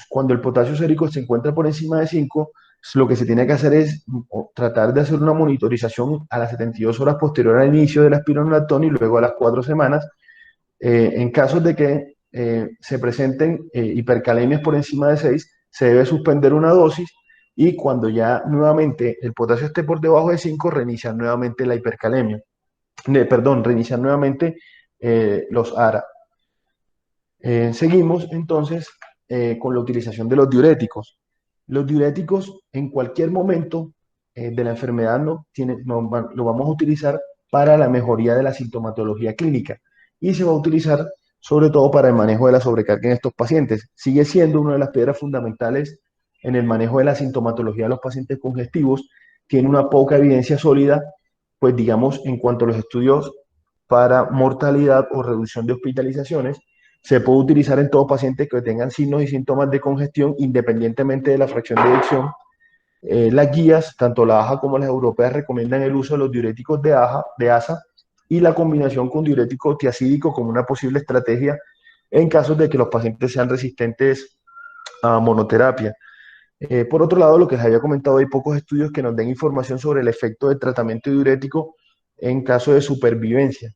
Cuando el potasio sérico se encuentra por encima de 5, lo que se tiene que hacer es tratar de hacer una monitorización a las 72 horas posterior al inicio de la espironolactona y luego a las 4 semanas. En casos de que se presenten hipercalemias por encima de 6, se debe suspender una dosis, y cuando ya nuevamente el potasio esté por debajo de 5, reiniciar nuevamente la hipercalemia. Reiniciar nuevamente los ARA. Seguimos entonces con la utilización de los diuréticos. Los diuréticos en cualquier momento de la enfermedad lo vamos a utilizar para la mejoría de la sintomatología clínica, y se va a utilizar sobre todo para el manejo de la sobrecarga en estos pacientes. Sigue siendo una de las piedras fundamentales en el manejo de la sintomatología de los pacientes congestivos. Tiene una poca evidencia sólida, pues digamos, en cuanto a los estudios para mortalidad o reducción de hospitalizaciones. Se puede utilizar en todos pacientes que tengan signos y síntomas de congestión, independientemente de la fracción de eyección. Las guías, tanto la AJA como las europeas, recomiendan el uso de los diuréticos de ASA y la combinación con diurético tiazídico como una posible estrategia en casos de que los pacientes sean resistentes a monoterapia. Por otro lado, lo que les había comentado, hay pocos estudios que nos den información sobre el efecto del tratamiento diurético en caso de supervivencia.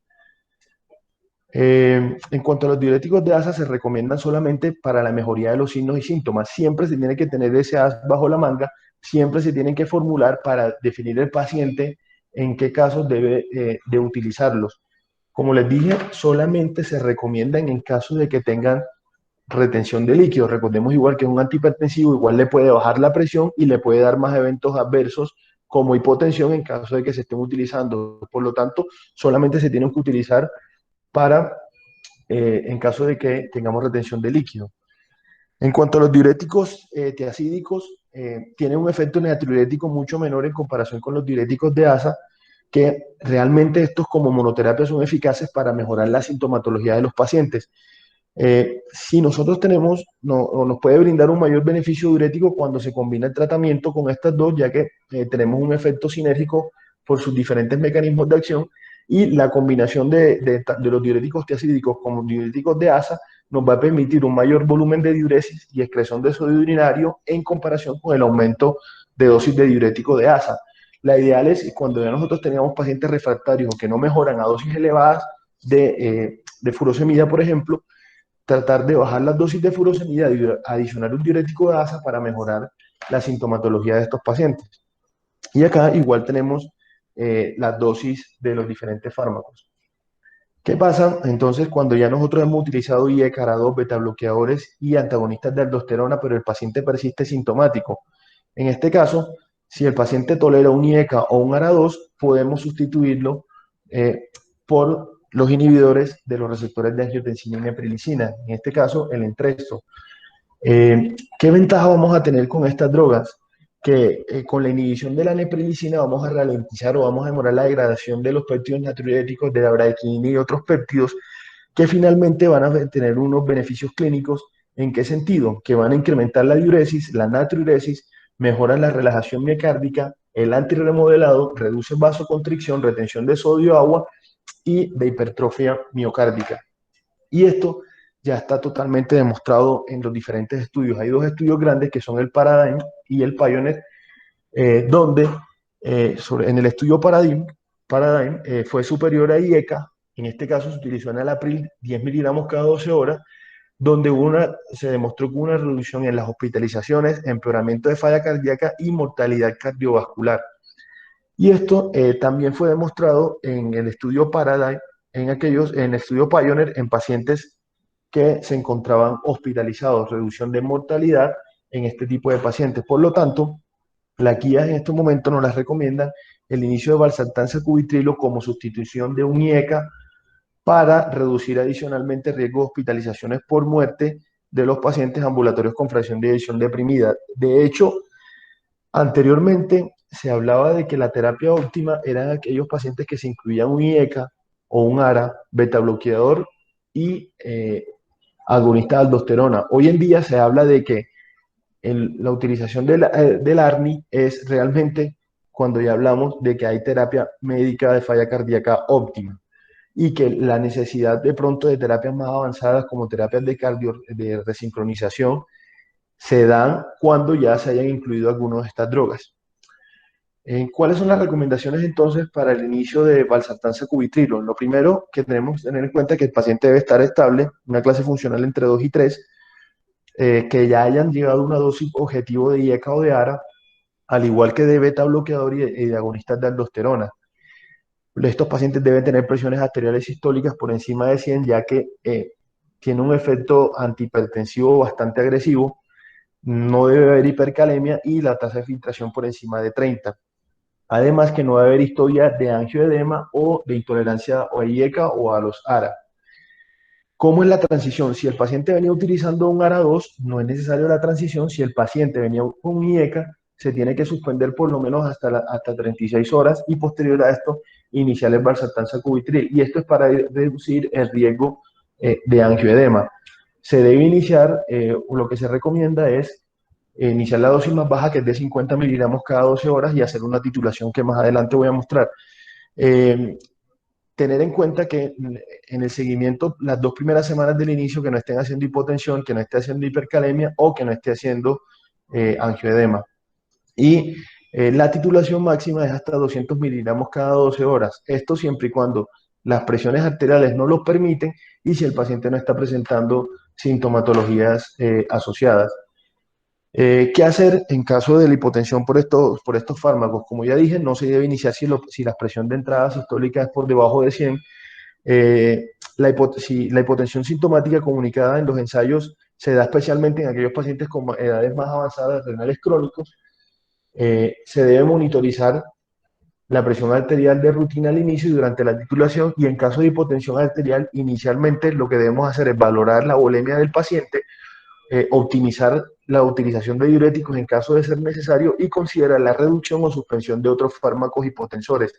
En cuanto a los diuréticos de ASA, se recomiendan solamente para la mejoría de los signos y síntomas. Siempre se tiene que tener ese as bajo la manga, siempre se tienen que formular para definir el paciente en qué casos debe de utilizarlos. Como les dije, solamente se recomiendan en caso de que tengan retención de líquidos. Recordemos igual que es un antihipertensivo, igual le puede bajar la presión y le puede dar más eventos adversos como hipotensión en caso de que se estén utilizando. Por lo tanto, solamente se tienen que utilizar en caso de que tengamos retención de líquido. En cuanto a los diuréticos tiazídicos, tienen un efecto natriurético mucho menor en comparación con los diuréticos de ASA, que realmente estos como monoterapia son eficaces para mejorar la sintomatología de los pacientes. Si nosotros tenemos, o nos puede brindar un mayor beneficio diurético cuando se combina el tratamiento con estas dos, ya que tenemos un efecto sinérgico por sus diferentes mecanismos de acción, y la combinación de los diuréticos tiacídicos con diuréticos de ASA nos va a permitir un mayor volumen de diuresis y excreción de sodio urinario en comparación con el aumento de dosis de diurético de ASA. La ideal es cuando ya nosotros teníamos pacientes refractarios que no mejoran a dosis elevadas de furosemida, por ejemplo, tratar de bajar las dosis de furosemida y adicionar un diurético de ASA para mejorar la sintomatología de estos pacientes. Y acá igual tenemos las dosis de los diferentes fármacos. ¿Qué pasa entonces cuando ya nosotros hemos utilizado IECA, ARA2, betabloqueadores y antagonistas de aldosterona, pero el paciente persiste sintomático? En este caso, si el paciente tolera un IECA o un ARA2, podemos sustituirlo por los inhibidores de los receptores de angiotensina y neprilicina, en este caso el Entresto. ¿Qué ventaja vamos a tener con estas drogas? Que con la inhibición de la neprilicina vamos a ralentizar o vamos a demorar la degradación de los péptidos natriuréticos, de la bradykinin y otros péptidos, que finalmente van a tener unos beneficios clínicos. ¿En qué sentido? Que van a incrementar la diuresis, la natriuresis, mejoran la relajación miocárdica, el antirremodelado, reduce vasoconstricción, retención de sodio, agua y de hipertrofia miocárdica. Y esto ya está totalmente demostrado en los diferentes estudios. Hay dos estudios grandes que son el Paradigm y el Pioneer, donde en el estudio Paradigm fue superior a IECA. En este caso se utilizó enalapril 10 miligramos cada 12 horas, donde se demostró que hubo una reducción en las hospitalizaciones, empeoramiento de falla cardíaca y mortalidad cardiovascular. Y esto también fue demostrado en el estudio Paradigm, en el estudio Pioneer, en pacientes que se encontraban hospitalizados, reducción de mortalidad en este tipo de pacientes. Por lo tanto, las guías en este momento nos las recomiendan el inicio de valsartán sacubitrilo como sustitución de un IECA para reducir adicionalmente el riesgo de hospitalizaciones por muerte de los pacientes ambulatorios con fracción de eyección deprimida. De hecho, anteriormente se hablaba de que la terapia óptima eran aquellos pacientes que se incluían un IECA o un ARA, betabloqueador y agonista de aldosterona. Hoy en día se habla de que la utilización del ARNI es realmente cuando ya hablamos de que hay terapia médica de falla cardíaca óptima y que la necesidad de pronto de terapias más avanzadas como terapias de resincronización se dan cuando ya se hayan incluido algunas de estas drogas. ¿Cuáles son las recomendaciones entonces para el inicio de valsartán sacubitrilo? Lo primero que tenemos que tener en cuenta es que el paciente debe estar estable, una clase funcional entre 2 y 3, que ya hayan llegado a una dosis objetivo de IECA o de ARA, al igual que de beta bloqueador y de agonistas de aldosterona. Estos pacientes deben tener presiones arteriales sistólicas por encima de 100, ya que tiene un efecto antihipertensivo bastante agresivo. No debe haber hipercalemia y la tasa de filtración por encima de 30. Además que no debe haber historia de angioedema o de intolerancia a IECA o a los ARA. ¿Cómo es la transición? Si el paciente venía utilizando un ARA2, no es necesario la transición. Si el paciente venía con un IECA, se tiene que suspender por lo menos hasta 36 horas y posterior a esto iniciar el valsartán sacubitril. Y esto es para reducir el riesgo de angioedema. Se debe iniciar, lo que se recomienda es iniciar la dosis más baja, que es de 50 miligramos cada 12 horas, y hacer una titulación que más adelante voy a mostrar. Tener en cuenta que en el seguimiento, las 2 primeras semanas del inicio, que no estén haciendo hipotensión, que no esté haciendo hipercalemia o que no esté haciendo angioedema. Y la titulación máxima es hasta 200 miligramos cada 12 horas. Esto siempre y cuando las presiones arteriales no lo permiten y si el paciente no está presentando sintomatologías asociadas. ¿Qué hacer en caso de la hipotensión por estos fármacos? Como ya dije, no se debe iniciar si la presión de entrada sistólica es por debajo de 100. Si la hipotensión sintomática comunicada en los ensayos se da especialmente en aquellos pacientes con edades más avanzadas renales crónicos, se debe monitorizar la presión arterial de rutina al inicio y durante la titulación, y en caso de hipotensión arterial, inicialmente lo que debemos hacer es valorar la volemia del paciente, optimizar la utilización de diuréticos en caso de ser necesario y considera la reducción o suspensión de otros fármacos hipotensores.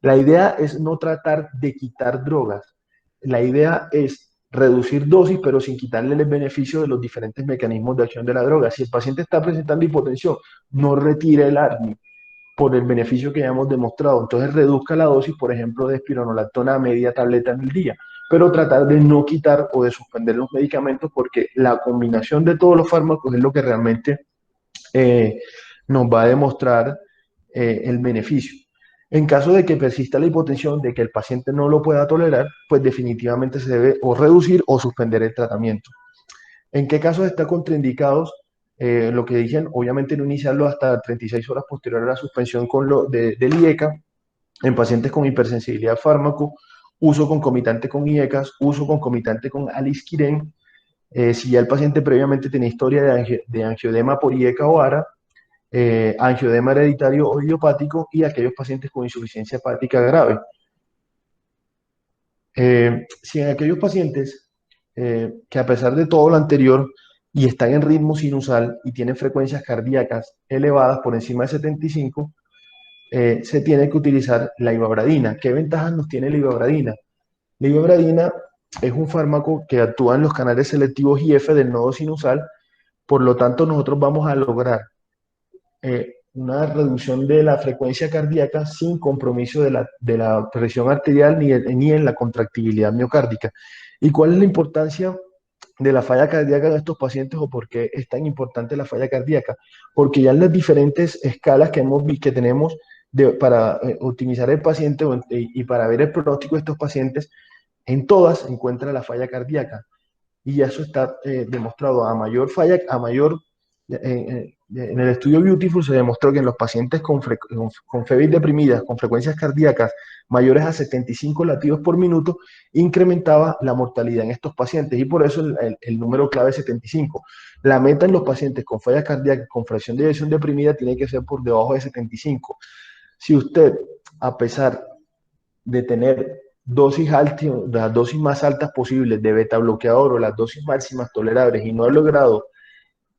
La idea es no tratar de quitar drogas, la idea es reducir dosis, pero sin quitarle el beneficio de los diferentes mecanismos de acción de la droga. Si el paciente está presentando hipotensión, no retire el ARNI por el beneficio que ya hemos demostrado. Entonces reduzca la dosis, por ejemplo, de espironolactona a media tableta en el día, pero tratar de no quitar o de suspender los medicamentos porque la combinación de todos los fármacos es lo que realmente nos va a demostrar el beneficio. En caso de que persista la hipotensión, de que el paciente no lo pueda tolerar, pues definitivamente se debe o reducir o suspender el tratamiento. ¿En qué casos está contraindicados? Lo que dicen, obviamente no iniciarlo hasta 36 horas posterior a la suspensión del IECA, en pacientes con hipersensibilidad al fármaco, uso concomitante con IECAS, uso concomitante con alisquiren, si ya el paciente previamente tiene historia de angioedema por IECA o ARA, angioedema hereditario o idiopático y aquellos pacientes con insuficiencia hepática grave. Si en aquellos pacientes que a pesar de todo lo anterior y están en ritmo sinusal y tienen frecuencias cardíacas elevadas por encima de 75, se tiene que utilizar la ivabradina. ¿Qué ventajas nos tiene la ivabradina? La ivabradina es un fármaco que actúa en los canales selectivos IF del nodo sinusal, por lo tanto nosotros vamos a lograr una reducción de la frecuencia cardíaca sin compromiso de la presión arterial ni en la contractibilidad miocárdica. ¿Y cuál es la importancia de la falla cardíaca en estos pacientes o por qué es tan importante la falla cardíaca? Porque ya en las diferentes escalas que tenemos para optimizar el paciente y para ver el pronóstico de estos pacientes, en todas se encuentra la falla cardíaca. Y eso está demostrado a mayor falla, en el estudio Beautiful se demostró que en los pacientes con febris deprimidas, con frecuencias cardíacas mayores a 75 latidos por minuto, incrementaba la mortalidad en estos pacientes y por eso el número clave es 75. La meta en los pacientes con falla cardíaca con fracción de eyección deprimida tiene que ser por debajo de 75. Si usted, a pesar de tener dosis altas, las dosis más altas posibles de beta bloqueador o las dosis máximas tolerables y no ha logrado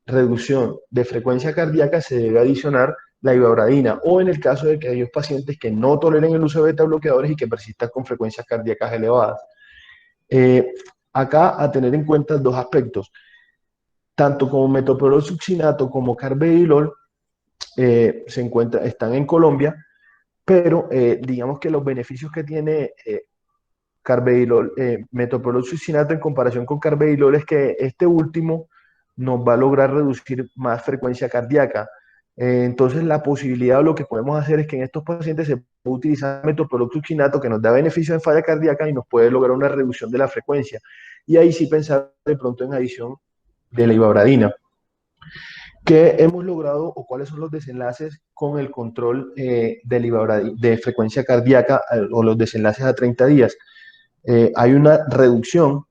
reducción de frecuencia cardíaca, se debe adicionar la ivabradina, o en el caso de que aquellos pacientes que no toleren el uso de beta bloqueadores y que persistan con frecuencias cardíacas elevadas. Acá a tener en cuenta dos aspectos, tanto como metoprolol succinato como carvedilol están en Colombia, pero digamos que los beneficios que tiene carvedilol, metoprolol succinato en comparación con carvedilol es que este último nos va a lograr reducir más frecuencia cardíaca. Entonces, la posibilidad o lo que podemos hacer es que en estos pacientes se puede utilizar metoprolol succinato que nos da beneficio en falla cardíaca y nos puede lograr una reducción de la frecuencia. Y ahí sí pensar de pronto en adición de la ivabradina. ¿Qué hemos logrado o cuáles son los desenlaces con el control de frecuencia cardíaca o los desenlaces a 30 días? Hay una reducción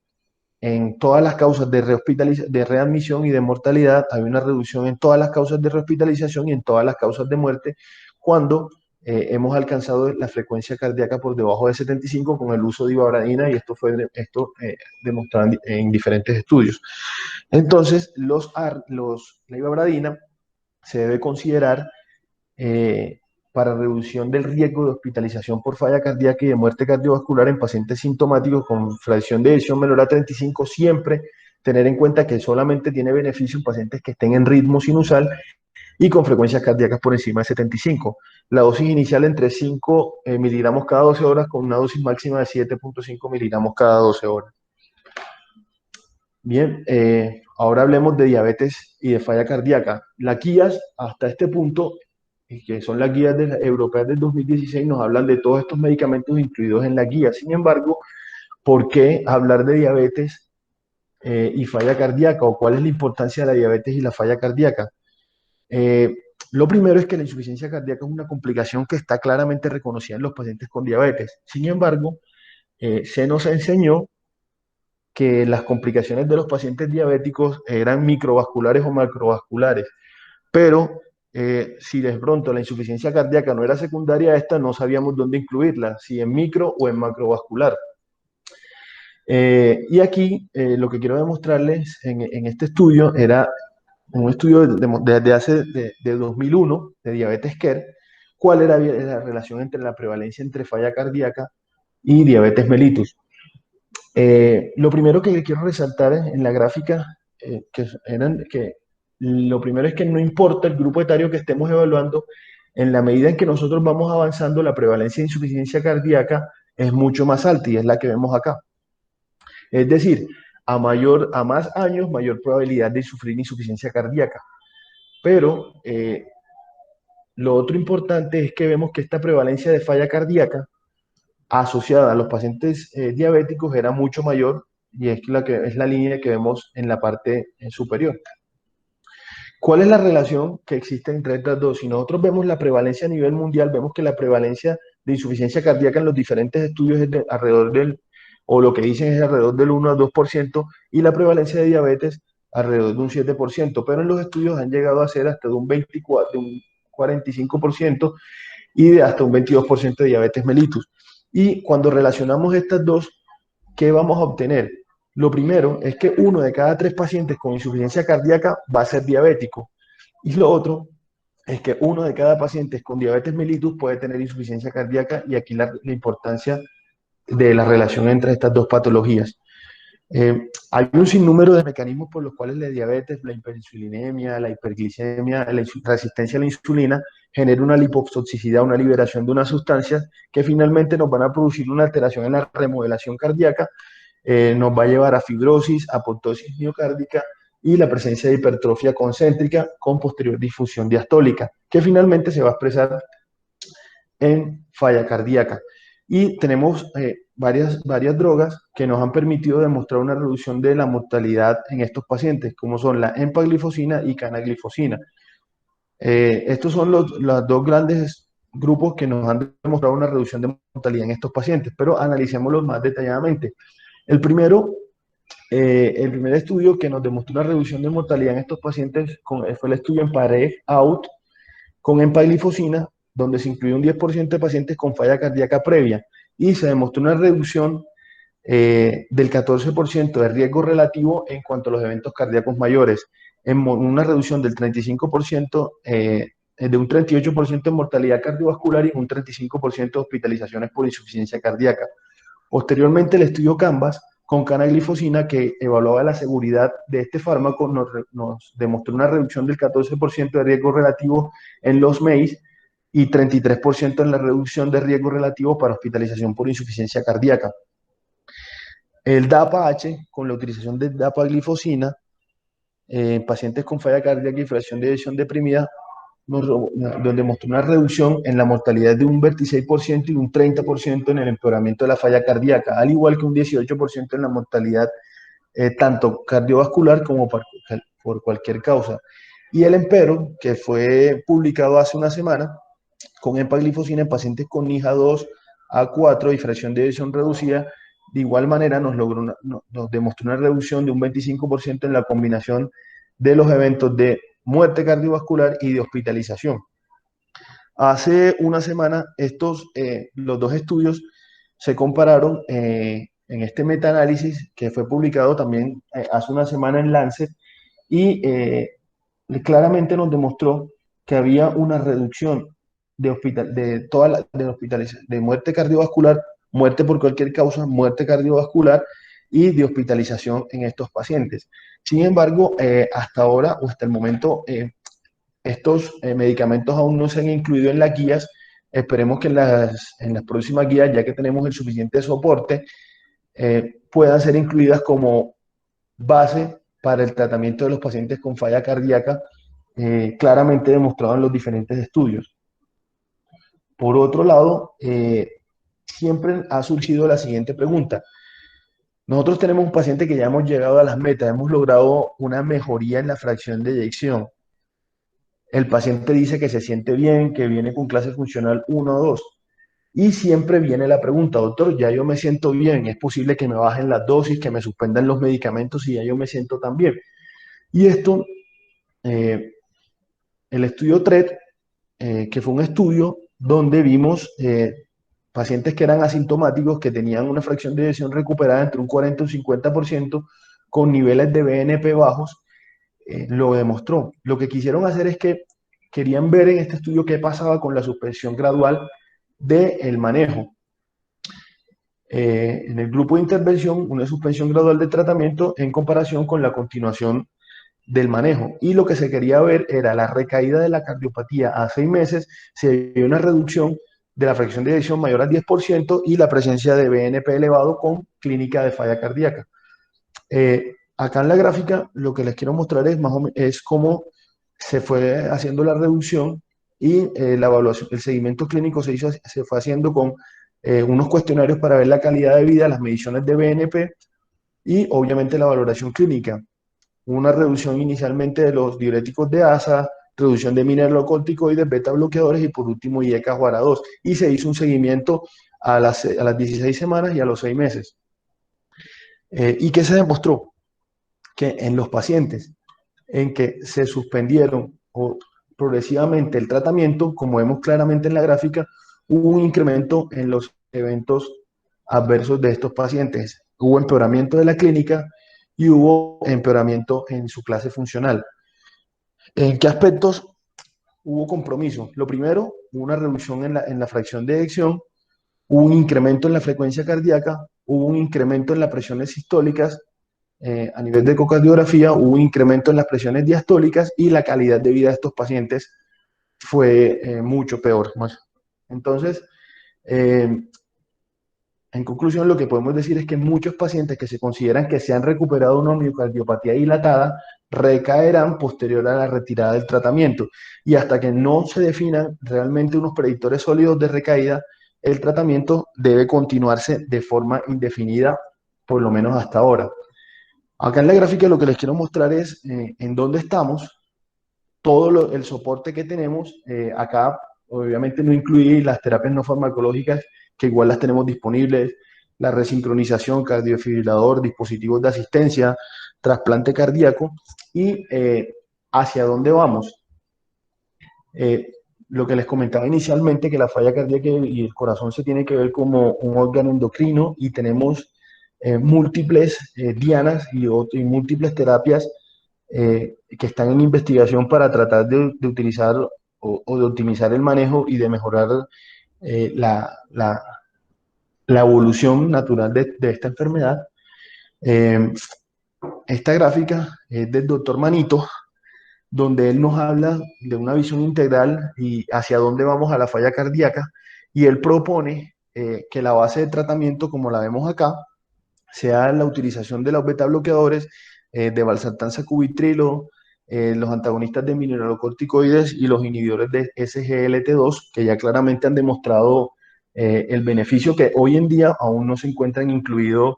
en todas las causas de readmisión y de mortalidad, hay una reducción en todas las causas de rehospitalización y en todas las causas de muerte cuando hemos alcanzado la frecuencia cardíaca por debajo de 75 con el uso de ivabradina, y esto fue demostrado en diferentes estudios. Entonces, la ivabradina se debe considerar para reducción del riesgo de hospitalización por falla cardíaca y de muerte cardiovascular en pacientes sintomáticos con fracción de eyección menor a 35, siempre tener en cuenta que solamente tiene beneficio en pacientes que estén en ritmo sinusal y con frecuencias cardíacas por encima de 75. La dosis inicial entre 5 miligramos cada 12 horas con una dosis máxima de 7.5 miligramos cada 12 horas. Bien, ahora hablemos de diabetes y de falla cardíaca. Las guías hasta este punto, que son las guías europeas del 2016, nos hablan de todos estos medicamentos incluidos en la guía. Sin embargo, ¿por qué hablar de diabetes y falla cardíaca? ¿O cuál es la importancia de la diabetes y la falla cardíaca? Lo primero es que la insuficiencia cardíaca es una complicación que está claramente reconocida en los pacientes con diabetes. Sin embargo, se nos enseñó que las complicaciones de los pacientes diabéticos eran microvasculares o macrovasculares, pero si de pronto la insuficiencia cardíaca no era secundaria a esta, no sabíamos dónde incluirla, si en micro o en macrovascular. Y aquí lo que quiero demostrarles en este estudio era en un estudio desde hace de 2001 de Diabetes Care, cuál era la relación entre la prevalencia entre falla cardíaca y diabetes mellitus. Lo primero que quiero resaltar en la gráfica, que lo primero es que no importa el grupo etario que estemos evaluando, en la medida en que nosotros vamos avanzando, la prevalencia de insuficiencia cardíaca es mucho más alta y es la que vemos acá. Es decir, a más años, mayor probabilidad de sufrir insuficiencia cardíaca. Pero lo otro importante es que vemos que esta prevalencia de falla cardíaca asociada a los pacientes diabéticos era mucho mayor y es la línea que vemos en la parte superior. ¿Cuál es la relación que existe entre estas dos? Si nosotros vemos la prevalencia a nivel mundial, vemos que la prevalencia de insuficiencia cardíaca en los diferentes estudios es alrededor o lo que dicen es alrededor del 1 al 2%, y la prevalencia de diabetes alrededor de un 7%, pero en los estudios han llegado a ser hasta de un 24, de un 45% y de hasta un 22% de diabetes mellitus. Y cuando relacionamos estas dos, ¿qué vamos a obtener? Lo primero es que 1 de cada 3 pacientes con insuficiencia cardíaca va a ser diabético. Y lo otro es que 1 de cada paciente con diabetes mellitus puede tener insuficiencia cardíaca, y aquí la importancia de la relación entre estas dos patologías. Hay un sinnúmero de mecanismos por los cuales la diabetes, la hiperinsulinemia, la hiperglicemia, la resistencia a la insulina genera una lipotoxicidad, una liberación de unas sustancias que finalmente nos van a producir una alteración en la remodelación cardíaca, nos va a llevar a fibrosis, apoptosis miocárdica y la presencia de hipertrofia concéntrica con posterior difusión diastólica, que finalmente se va a expresar en falla cardíaca. Y tenemos varias drogas que nos han permitido demostrar una reducción de la mortalidad en estos pacientes, como son la empaglifosina y canaglifosina. Estos son los dos grandes grupos que nos han demostrado una reducción de mortalidad en estos pacientes, pero analicémoslos más detalladamente. El primer estudio que nos demostró una reducción de mortalidad en estos pacientes fue el estudio en PAREG-OUT con empaglifosina, donde se incluyó un 10% de pacientes con falla cardíaca previa y se demostró una reducción del 14% de riesgo relativo en cuanto a los eventos cardíacos mayores, en una reducción del 35%, de un 38% en mortalidad cardiovascular y un 35% de hospitalizaciones por insuficiencia cardíaca. Posteriormente, el estudio CANVAS con canaglifosina, que evaluaba la seguridad de este fármaco, nos demostró una reducción del 14% de riesgo relativo en los MACE y 33% en la reducción de riesgo relativo para hospitalización por insuficiencia cardíaca. El DAPA-H, con la utilización de dapaglifosina en pacientes con falla cardíaca y fracción de eyección deprimida, donde mostró una reducción en la mortalidad de un 26% y un 30% en el empeoramiento de la falla cardíaca, al igual que un 18% en la mortalidad tanto cardiovascular como por cualquier causa. Y el EMPERO, que fue publicado hace una semana, con empaglifosina en pacientes con NIHA 2 a 4 y fracción de eyección reducida, de igual manera nos demostró una reducción de un 25% en la combinación de los eventos de muerte cardiovascular y de hospitalización. Hace una semana los dos estudios se compararon en este metaanálisis que fue publicado también hace una semana en Lancet, y claramente nos demostró que había una reducción de muerte cardiovascular, muerte por cualquier causa, muerte cardiovascular y de hospitalización en estos pacientes. Sin embargo, hasta ahora o hasta el momento, estos medicamentos aún no se han incluido en las guías. Esperemos que en las próximas guías, ya que tenemos el suficiente soporte, puedan ser incluidas como base para el tratamiento de los pacientes con falla cardíaca, claramente demostrado en los diferentes estudios. Por otro lado, siempre ha surgido la siguiente pregunta. Nosotros tenemos un paciente que ya hemos llegado a las metas, hemos logrado una mejoría en la fracción de eyección. El paciente dice que se siente bien, que viene con clase funcional 1 o 2. Y siempre viene la pregunta: doctor, ya yo me siento bien, es posible que me bajen las dosis, que me suspendan los medicamentos y ya yo me siento tan bien. Y esto, el estudio TRED, que fue un estudio donde vimos pacientes que eran asintomáticos, que tenían una fracción de eyección recuperada entre un 40 y un 50%, con niveles de BNP bajos, lo demostró. Lo que quisieron hacer es que querían ver en este estudio qué pasaba con la suspensión gradual del manejo. En el grupo de intervención, una suspensión gradual de tratamiento en comparación con la continuación del manejo. Y lo que se quería ver era la recaída de la cardiopatía a 6 meses, si había una reducción de la fracción de eyección mayor al 10% y la presencia de BNP elevado con clínica de falla cardíaca. Acá en la gráfica lo que les quiero mostrar es, más o menos, es cómo se fue haciendo la reducción y la evaluación, el seguimiento clínico se fue haciendo con unos cuestionarios para ver la calidad de vida, las mediciones de BNP y obviamente la valoración clínica. Una reducción inicialmente de los diuréticos de asa, reducción de mineralocorticoides, beta bloqueadores y por último IECA JARA2. Y se hizo un seguimiento a las 16 semanas y a los 6 meses. ¿Y qué se demostró? Que en los pacientes en que se suspendieron progresivamente el tratamiento, como vemos claramente en la gráfica, hubo un incremento en los eventos adversos de estos pacientes. Hubo empeoramiento de la clínica y hubo empeoramiento en su clase funcional. ¿En qué aspectos hubo compromiso? Lo primero, hubo una reducción en la fracción de eyección, hubo un incremento en la frecuencia cardíaca, hubo un incremento en las presiones sistólicas, a nivel de ecocardiografía hubo un incremento en las presiones diastólicas y la calidad de vida de estos pacientes fue mucho peor. Entonces, en conclusión, lo que podemos decir es que muchos pacientes que se consideran que se han recuperado una miocardiopatía dilatada recaerán posterior a la retirada del tratamiento. Y hasta que no se definan realmente unos predictores sólidos de recaída, el tratamiento debe continuarse de forma indefinida, por lo menos hasta ahora. Acá en la gráfica lo que les quiero mostrar es en dónde estamos, todo el soporte que tenemos. Acá obviamente no incluye las terapias no farmacológicas, que igual las tenemos disponibles, la resincronización, cardiofibrilador, dispositivos de asistencia, trasplante cardíaco y hacia dónde vamos. Lo que les comentaba inicialmente, que la falla cardíaca y el corazón se tiene que ver como un órgano endocrino y tenemos múltiples dianas y múltiples terapias que están en investigación para tratar de utilizar o de optimizar el manejo y de mejorar la evolución natural de esta enfermedad. Esta gráfica es del doctor Manito, donde él nos habla de una visión integral y hacia dónde vamos a la falla cardíaca, y él propone que la base de tratamiento, como la vemos acá, sea la utilización de los beta bloqueadores, de valsartán sacubitrilo, los antagonistas de mineralocorticoides y los inhibidores de SGLT2, que ya claramente han demostrado el beneficio que hoy en día aún no se encuentran incluidos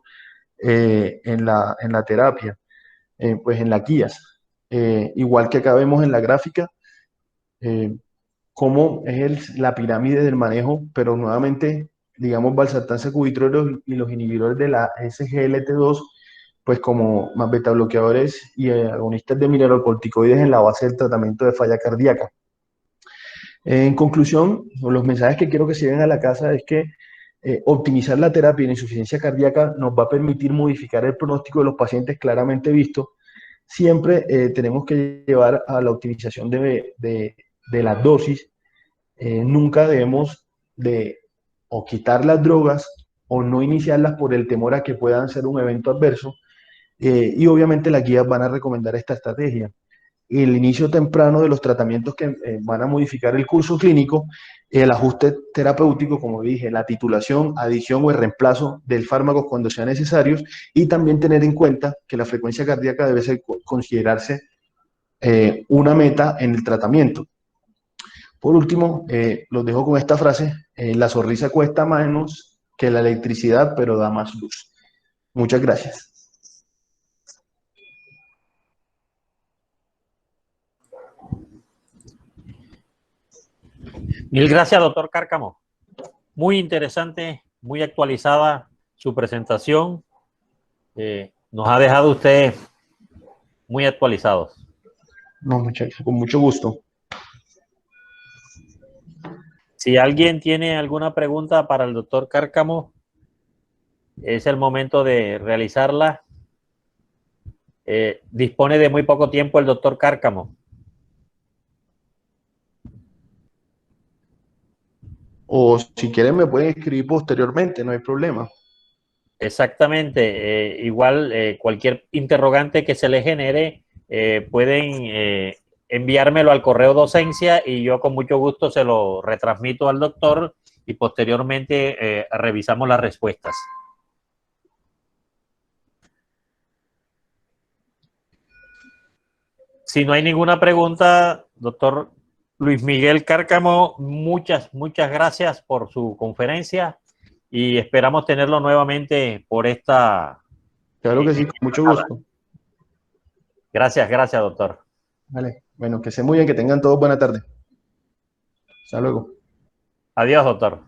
en la terapia, pues en las guías. Igual que acá vemos en la gráfica, cómo es la pirámide del manejo, pero nuevamente, digamos, valsartán sacubitrilo y los inhibidores de la SGLT2, pues como más beta bloqueadores y agonistas de mineralocorticoides en la base del tratamiento de falla cardíaca. En conclusión, los mensajes que quiero que se lleven a la casa es que optimizar la terapia en insuficiencia cardíaca nos va a permitir modificar el pronóstico de los pacientes claramente visto. Siempre tenemos que llevar a la optimización de las dosis. Nunca debemos de o quitar las drogas o no iniciarlas por el temor a que puedan ser un evento adverso. Y obviamente las guías van a recomendar esta estrategia. El inicio temprano de los tratamientos que van a modificar el curso clínico, el ajuste terapéutico, como dije, la titulación, adición o el reemplazo del fármaco cuando sean necesarios, y también tener en cuenta que la frecuencia cardíaca debe considerarse una meta en el tratamiento. Por último, los dejo con esta frase: la sonrisa cuesta menos que la electricidad, pero da más luz. Muchas gracias. Mil gracias, doctor Cárcamo. Muy interesante, muy actualizada su presentación. Nos ha dejado usted muy actualizados. No, muchachos, con mucho gusto. Si alguien tiene alguna pregunta para el doctor Cárcamo, es el momento de realizarla. dispone de muy poco tiempo el doctor Cárcamo. O si quieren me pueden escribir posteriormente, no hay problema. Exactamente. Igual cualquier interrogante que se les genere, pueden enviármelo al correo docencia y yo con mucho gusto se lo retransmito al doctor y posteriormente revisamos las respuestas. Si no hay ninguna pregunta, doctor Luis Miguel Cárcamo, muchas gracias por su conferencia y esperamos tenerlo nuevamente por esta. Claro que sí, con mucho gusto. Gracias, doctor. Vale, bueno, que estén muy bien, que tengan todos buena tarde. Hasta luego. Adiós, doctor.